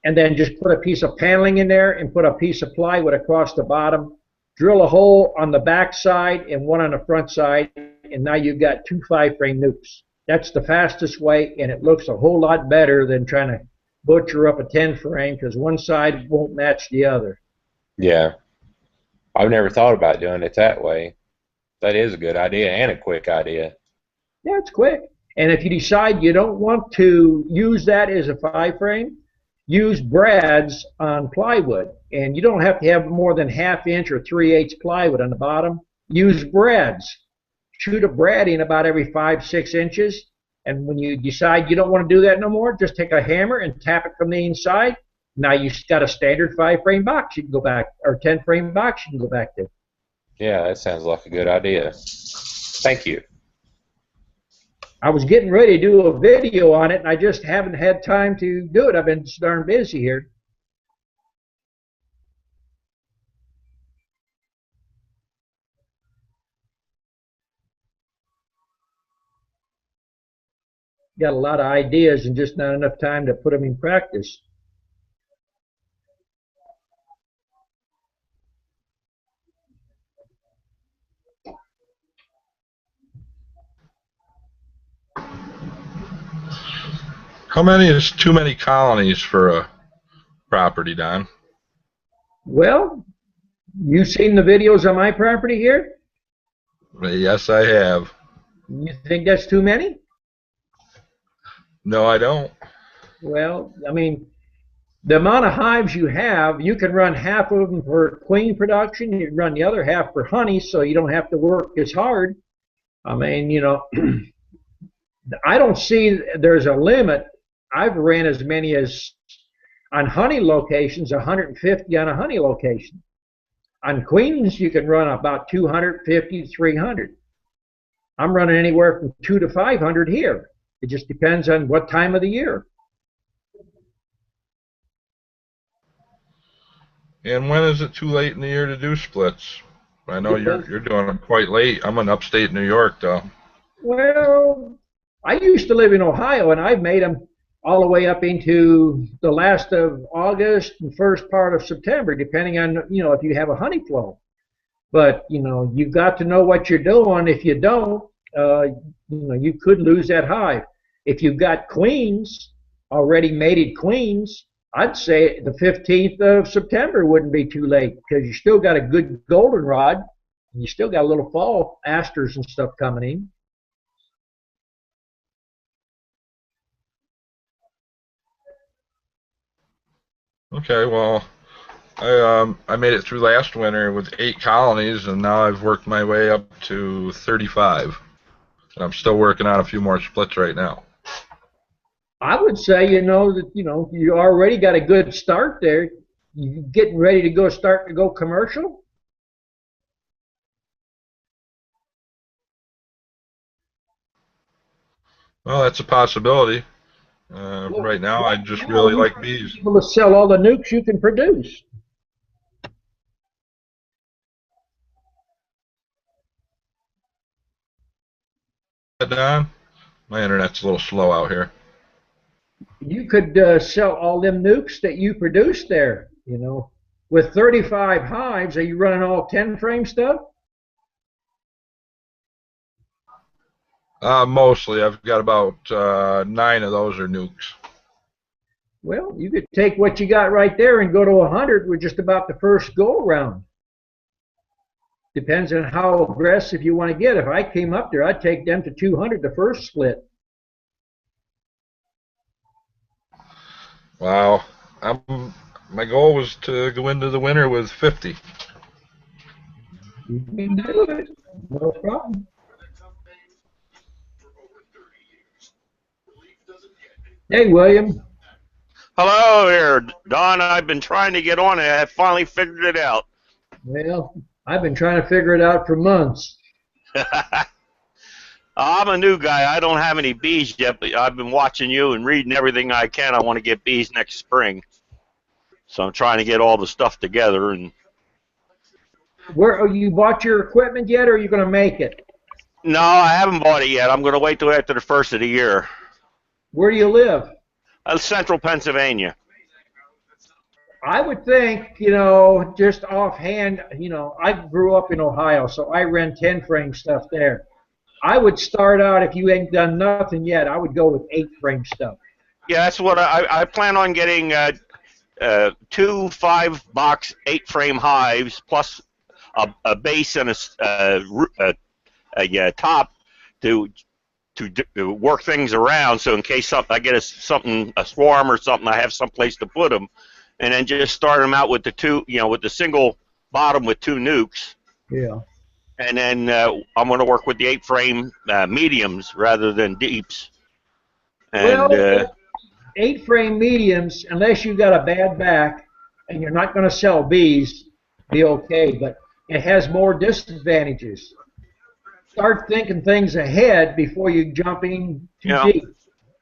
And then just put a piece of paneling in there and put a piece of plywood across the bottom. Drill a hole on the back side and one on the front side, and now you've got 2 5-frame nukes. That's the fastest way, and it looks a whole lot better than trying to butcher up a 10-frame, because one side won't match the other. Yeah. I've never thought about doing it that way. That is a good idea and a quick idea. Yeah, it's quick. And if you decide you don't want to use that as a 5-frame, use brads on plywood. And you don't have to have more than 1/2 inch or 3/8 plywood on the bottom. Use brads. Shoot a brad in about every 5-6 inches. And when you decide you don't want to do that no more, just take a hammer and tap it from the inside. Now you've got a standard 5-frame box you can go back, or 10-frame box you can go back to. Yeah, that sounds like a good idea. Thank you. I was getting ready to do a video on it, and I just haven't had time to do it. I've been so darn busy here. Got a lot of ideas and just not enough time to put them in practice. How many is too many colonies for a property, Don? Well, you seen the videos on my property here? Yes, I have. You think that's too many? No, I don't. Well, I mean, the amount of hives you have, you can run half of them for queen production, you can run the other half for honey, so you don't have to work as hard. I mean, you know, I don't see there's a limit. I've ran as many as, on honey locations, 150 on a honey location. On queens, you can run about 250 to 300. I'm running anywhere from 200 to 500 here. It just depends on what time of the year. And when is it too late in the year to do splits? I know you're doing them quite late. I'm in upstate New York, though. Well, I used to live in Ohio, and I've made them all the way up into the last of August and first part of September, depending on, if you have a honey flow. But, you've got to know what you're doing. If you don't, you could lose that hive. If you've got queens, already mated queens, I'd say the 15th of September wouldn't be too late because you still got a good goldenrod, and you still got a little fall asters and stuff coming in. Okay, well, I made it through last winter with 8 colonies, and now I've worked my way up to 35. And I'm still working on a few more splits right now. I would say, that you already got a good start there. You getting ready to start to go commercial? Well, that's a possibility. Right now, I just really like bees. Able to sell all the nukes you can produce. Don, my internet's a little slow out here. You could sell all them nukes that you produce there. With 35 hives, are you running all 10 frame stuff? Mostly. I've got about 9 of those are nukes. Well, you could take what you got right there and go to 100 with just about the first go around. Depends on how aggressive you want to get. If I came up there, I'd take them to 200 the first split. Wow. My goal was to go into the winter with 50. You can do it. No problem. Hey, William. Hello there, Don. I've been trying to get on it. I finally figured it out. Well, I've been trying to figure it out for months. I'm a new guy. I don't have any bees yet, but I've been watching you and reading everything I can. I want to get bees next spring. So I'm trying to get all the stuff together. And Where you bought your equipment yet, or are you going to make it? no, I haven't bought it yet. I'm going to wait till after the first of the year. Where do you live? Central Pennsylvania. I would think, just offhand, I grew up in Ohio, so I ran 10 frame stuff there. I would start out, if you ain't done nothing yet, I would go with 8 frame stuff. Yeah, that's what I plan on getting 2 5-box 8-frame hives plus a base and a top to work things around. So in case I get a swarm or something, I have some place to put them, and then just start them out with the with the single bottom with 2 nukes. Yeah. And then I'm going to work with the 8-frame mediums rather than deeps. And well, 8 frame mediums, unless you got a bad back and you're not going to sell bees, be okay. But it has more disadvantages. Start thinking things ahead before you jump in too deep.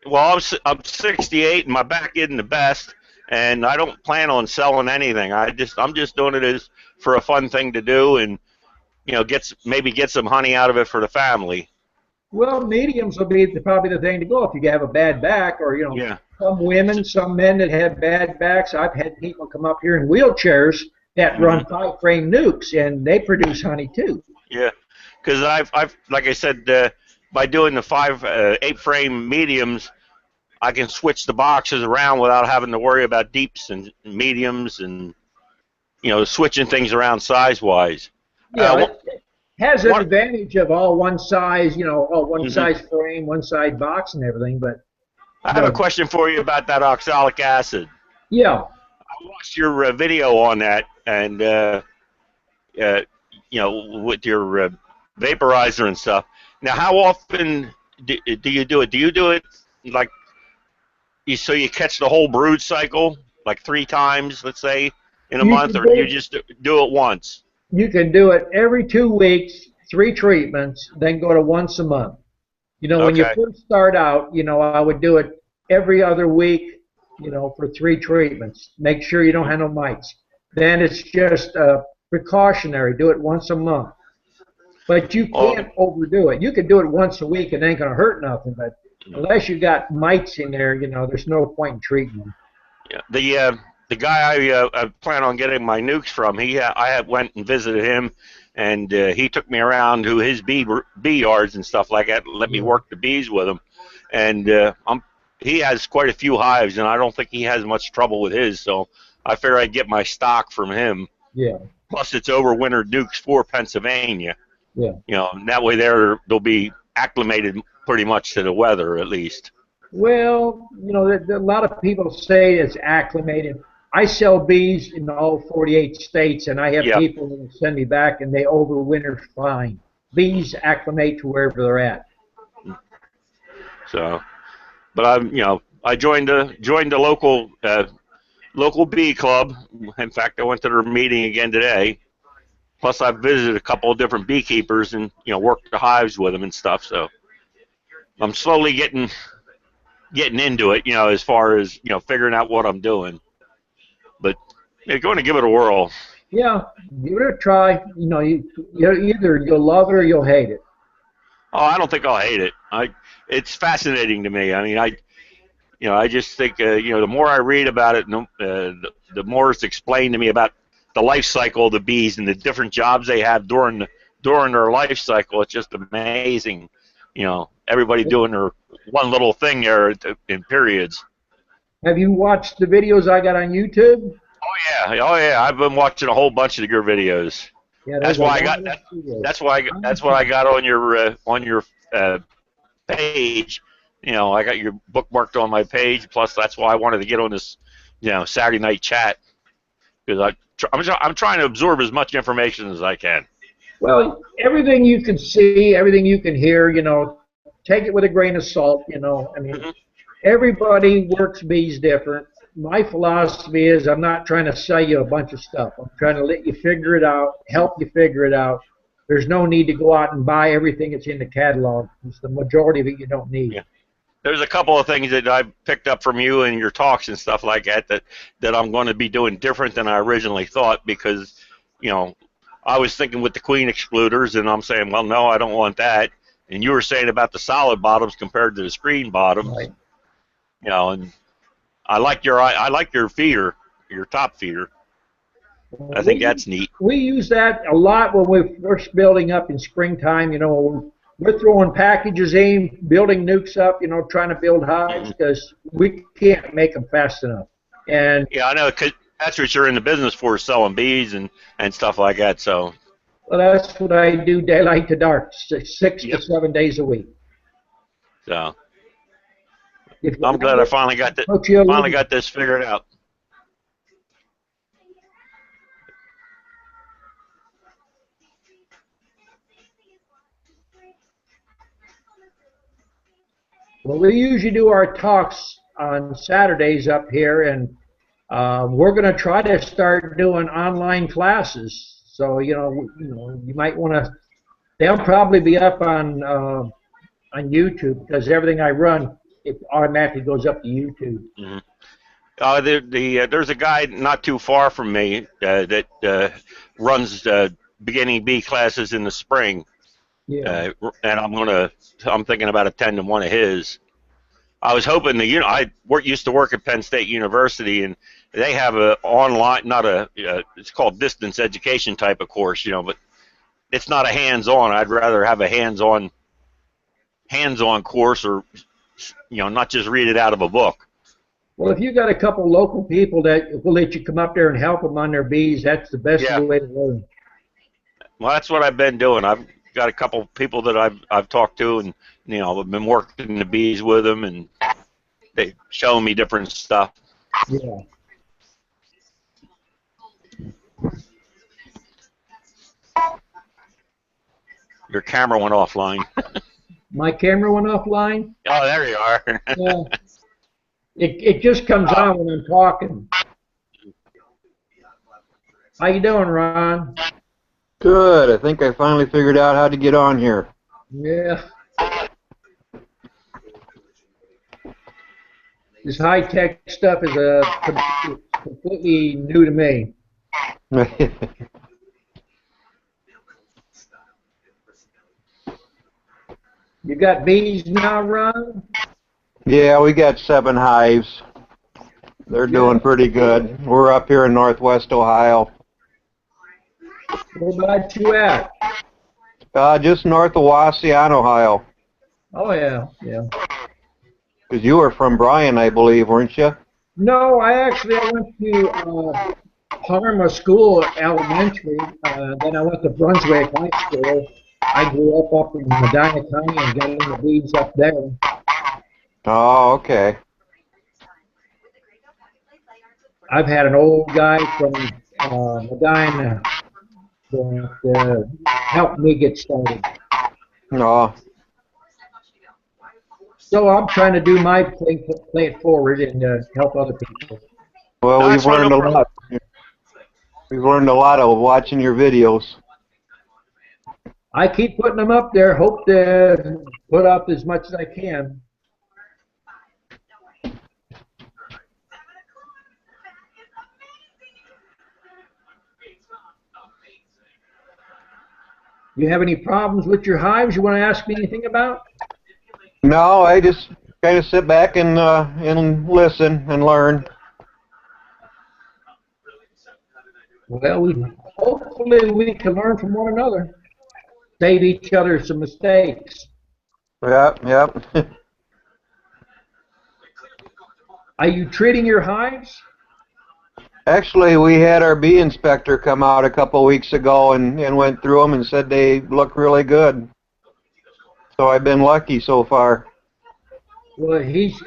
Well, I'm 68 and my back isn't the best, and I don't plan on selling anything. I'm just doing it as for a fun thing to do, and maybe get some honey out of it for the family. Well, mediums will be probably the thing to go if you have a bad back, or some women, some men that have bad backs. I've had people come up here in wheelchairs that run 5 frame nukes, and they produce honey too. Yeah, because I've like I said, by doing the 8 frame mediums, I can switch the boxes around without having to worry about deeps and mediums and switching things around size wise. Yeah, it has an advantage of all one size, one size frame, one size box, and everything. But I have a question for you about that oxalic acid. Yeah. I watched your video on that, and with your vaporizer and stuff. Now, how often do you do it? Do you do it like so you catch the whole brood cycle like 3 times, let's say, in a month, or do you just do it once? You can do it every 2 weeks, 3 treatments, then go to once a month. When you first start out, I would do it every other week, for 3 treatments. Make sure you don't have no mites. Then it's just precautionary. Do it once a month. But you Oh, can't overdo it. You could do it once a week and it ain't going to hurt nothing. But unless you got mites in there, there's no point in treating them. yeah. The guy I plan on getting my nukes from, I went and visited him, and he took me around to his bee yards and stuff like that, and let me work the bees with him. And he has quite a few hives, and I don't think he has much trouble with his. So I figure I'd get my stock from him. Yeah. Plus, it's overwintered nukes for Pennsylvania. Yeah. And that way they'll be acclimated pretty much to the weather at least. Well, a lot of people say it's acclimated. I sell bees in all 48 states, and I have people who send me back, and they overwinter fine. Bees acclimate to wherever they're at. So, but I joined the local bee club. In fact, I went to their meeting again today. Plus, I've visited a couple of different beekeepers and worked the hives with them and stuff. So, I'm slowly getting into it. As far as figuring out what I'm doing. But going to give it a whirl. Yeah, give it a try. Either you'll love it or you'll hate it. Oh, I don't think I'll hate it. It's fascinating to me. I mean, I just think the more I read about it, the more it's explained to me about the life cycle of the bees and the different jobs they have during their life cycle. It's just amazing. Everybody doing their one little thing there in periods. Have you watched the videos I got on YouTube? Oh yeah. I've been watching a whole bunch of your videos. Yeah, that's why I got that. That's what I got on your page. I got your bookmarked on my page. Plus, that's why I wanted to get on this, Saturday night chat, because I'm trying to absorb as much information as I can. Well, everything you can see, everything you can hear, take it with a grain of salt. I mean, everybody works bees different. My philosophy is I'm not trying to sell you a bunch of stuff. I'm trying to let you figure it out, help you figure it out. There's no need to go out and buy everything that's in the catalog. It's the majority of it you don't need. Yeah. There's a couple of things that I picked up from you and your talks and stuff like that I'm going to be doing different than I originally thought, because, I was thinking with the queen excluders, and I'm saying, well, no, I don't want that. And you were saying about the solid bottoms compared to the screen bottoms. Right. And I like your feeder, your top feeder. I think that's neat. We use that a lot when we're first building up in springtime. We're throwing packages in, building nukes up, trying to build hives, because we can't make them fast enough. And yeah, I know, 'cause that's what you're in the business for, selling bees and stuff like that. So. Well, that's what I do, daylight to dark, 6 to 7 days a week. So. I'm glad I finally got this figured out. Well, we usually do our talks on Saturdays up here, and we're going to try to start doing online classes. So you might want to. They'll probably be up on YouTube, because everything I run, it automatically goes up to YouTube. Mm-hmm. There's a guy not too far from me that runs beginning bee classes in the spring. Yeah. And I'm thinking about attending one of his. I was hoping that, I used to work at Penn State University, and they have a online, it's called distance education type of course, but it's not a hands-on. I'd rather have a hands-on course, or, not just read it out of a book. Well, if you got a couple local people that will let you come up there and help them on their bees, that's the best way to learn. Well, that's what I've been doing. I've got a couple people that I've talked to, and I've been working the bees with them, and they showing me different stuff. Yeah. Your camera went offline. My camera went offline? Oh, there you are. Yeah. It just comes on when I'm talking. How you doing, Ron? Good. I think I finally figured out how to get on here. Yeah. This high-tech stuff is completely new to me. You got bees now, Ron? Yeah, we got 7 hives. They're doing pretty good. We're up here in northwest Ohio. Where about you at? Just north of Waseon, Ohio. Oh, yeah, yeah. Because you were from Bryan, I believe, weren't you? No, I went to Parma School Elementary. Then I went to Brunswick High School. I grew up in Medina County and got into bees up there. Oh, okay. I've had an old guy from Medina that helped me get started. Oh, So I'm trying to do my play it forward and help other people. well, No, we've that's fine, learned no a problem. lot. We've learned a lot of watching your videos. I keep putting them up there. Hope to put up as much as I can. You have any problems with your hives you want to ask me anything about? No, I just kind of sit back and listen and learn. Well, hopefully we can learn from one another. Save each other some mistakes. Yep, yep. Are you treating your hives? Actually, we had our bee inspector come out a couple weeks ago and went through them and said they look really good. So I've been lucky so far. Well, he's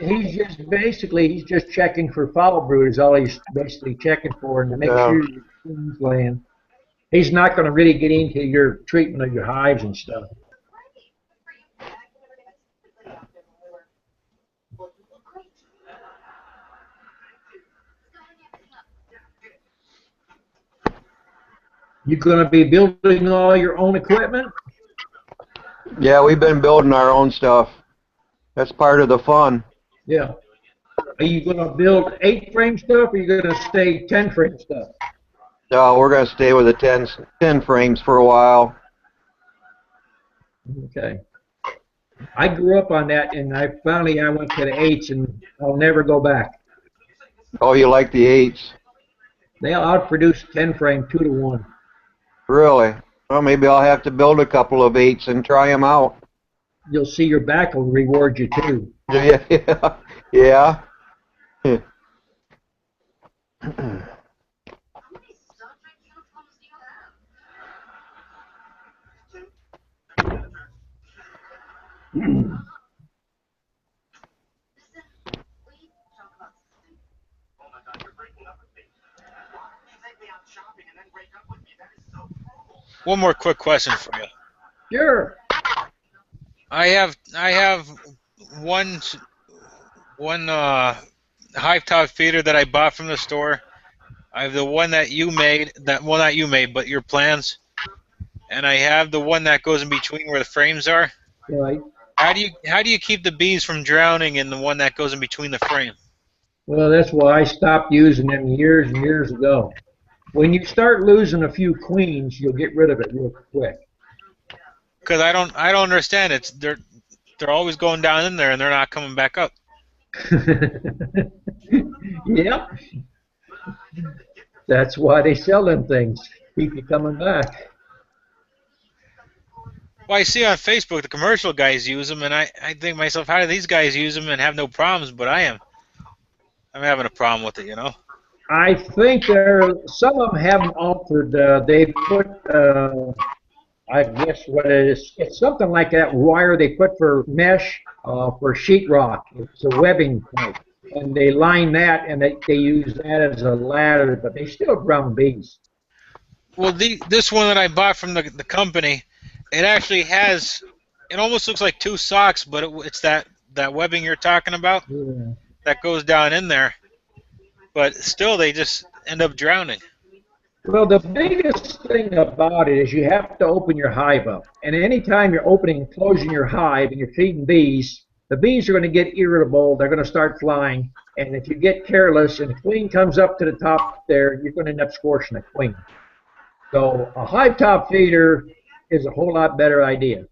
just checking for foul brood is all he's basically checking for, and to make Yeah. sure your queen's laying. He's not going to really get into your treatment of your hives and stuff. You going to be building all your own equipment? Yeah, we've been building our own stuff. That's part of the fun. Yeah. Are you going to build 8-frame stuff, or are you going to stay 10-frame stuff? No, we're going to stay with the 10 frames for a while. Okay. I grew up on that, and I went to the 8s, and I'll never go back. Oh, you like the 8s? They'll outproduce 10-frame 2 to 1. Really? Well, maybe I'll have to build a couple of 8s and try them out. You'll see your back will reward you too. Yeah, yeah. Yeah. One more quick question for you. Sure. I have one hive top feeder that I bought from the store. I have the one that you made, not you made, but your plans, and I have the one that goes in between where the frames are. Right. How do you keep the bees from drowning in the one that goes in between the frame? Well, that's why I stopped using them years and years ago. When you start losing a few queens, you'll get rid of it real quick. Because I don't understand. They're always going down in there and they're not coming back up. Yep. That's why they sell them things. Keep you coming back. Well, I see on Facebook the commercial guys use them, and I think to myself, how do these guys use them and have no problems? But I'm having a problem with it, you know. I think some of them have them altered. They put, I guess what it is, it's something like that wire they put for mesh for sheetrock. It's a webbing type. And they line that, and they use that as a ladder, but they still drown bees. Well, this one that I bought from the company, it actually has, it almost looks like 2 socks, but it's that webbing you're talking about that goes down in there. But still, they just end up drowning. Well, the biggest thing about it is you have to open your hive up. And anytime you're opening and closing your hive and you're feeding bees, the bees are going to get irritable. They're going to start flying. And if you get careless and the queen comes up to the top there, you're going to end up scorching the queen. So a hive top feeder is a whole lot better idea.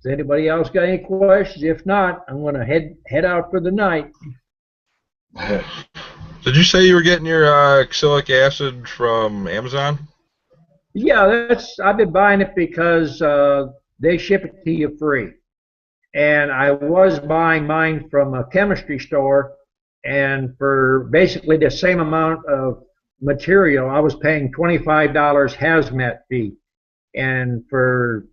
Does anybody else got any questions? If not, I'm going to head out for the night. Did you say you were getting your oxalic acid from Amazon? Yeah, I've been buying it because they ship it to you free. And I was buying mine from a chemistry store, and for basically the same amount of material, I was paying $25 hazmat fee. And for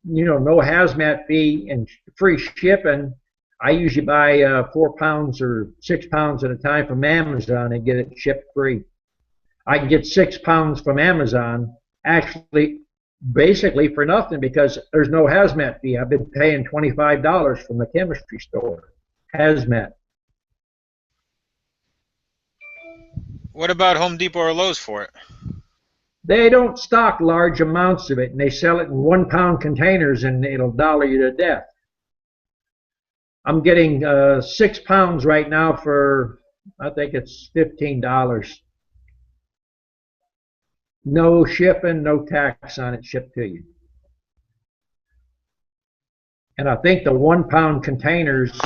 no hazmat fee and free shipping, I usually buy 4 pounds or 6 pounds at a time from Amazon and get it shipped free. I can get 6 pounds from Amazon actually basically for nothing because there's no hazmat fee. I've been paying $25 from the chemistry store. Hazmat. What about Home Depot or Lowe's for it? They don't stock large amounts of it, and they sell it in 1 pound containers, and it'll dollar you to death. I'm getting 6 pounds right now for, I think it's $15. No shipping, no tax on it, shipped to you. And I think the 1 pound containers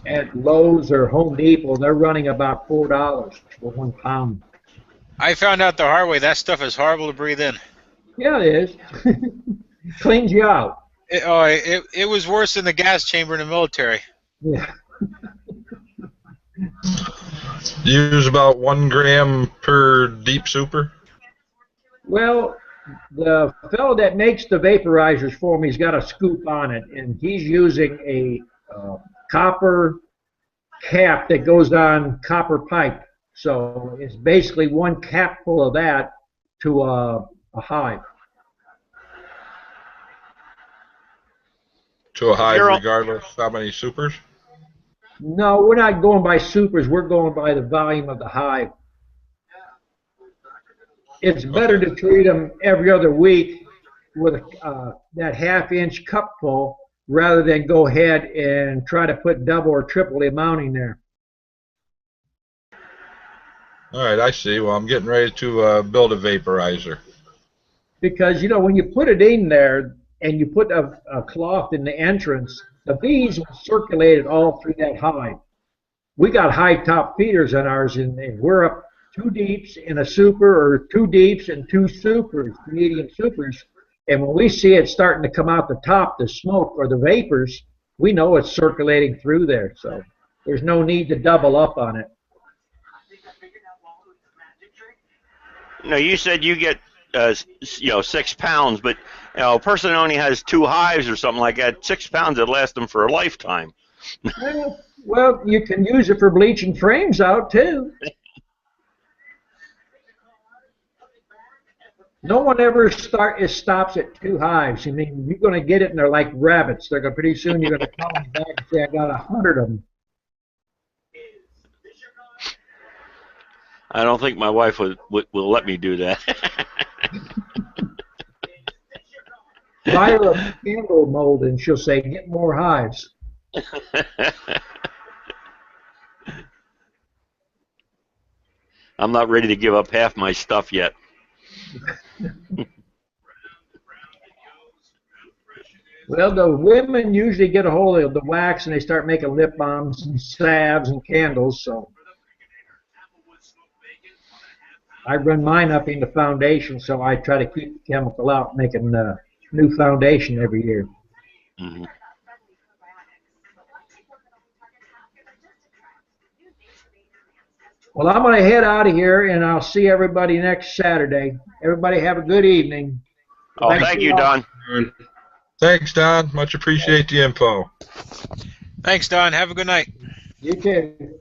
at Lowe's or Home Depot, they're running about $4 for 1 pound. I found out the hard way that stuff is horrible to breathe in. Yeah, it is. Cleans you out. It was worse than the gas chamber in the military. Yeah. You use about 1 gram per deep super? Well, the fellow that makes the vaporizers for me has got a scoop on it, and he's using a copper cap that goes on copper pipe. So it's basically 1 cap full of that to a hive. To a hive regardless how many supers? No, we're not going by supers. We're going by the volume of the hive. It's better to treat them every other week with that ½ cup full rather than go ahead and try to put double or triple the amount in there. All right, I see. Well, I'm getting ready to build a vaporizer. Because, when you put it in there and you put a cloth in the entrance, the bees will circulate it all through that hive. We got high top feeders on ours, and we're up 2 deeps in a super or 2 deeps and 2 supers, medium supers. And when we see it starting to come out the top, the smoke or the vapors, we know it's circulating through there. So there's no need to double up on it. No, you said you get 6 pounds, but a person only has 2 hives or something like that. 6 pounds would last them for a lifetime. Well, you can use it for bleaching frames out too. No one ever stops at 2 hives. I mean, you're going to get it, and they're like rabbits. They're going pretty soon you're going to call them back and say, "I got 100 of them." I don't think my wife will let me do that. Buy her a candle mold, and she'll say, "Get more hives." I'm not ready to give up half my stuff yet. Well, the women usually get a hold of the wax, and they start making lip balms and salves and candles. So I run mine up into foundation, so I try to keep the chemical out, making new foundation every year. Mm-hmm. Well, I'm going to head out of here, and I'll see everybody next Saturday. Everybody have a good evening. Oh, thank you, Don. Thanks, Don. Much appreciate the info. Thanks, Don. Have a good night. You too.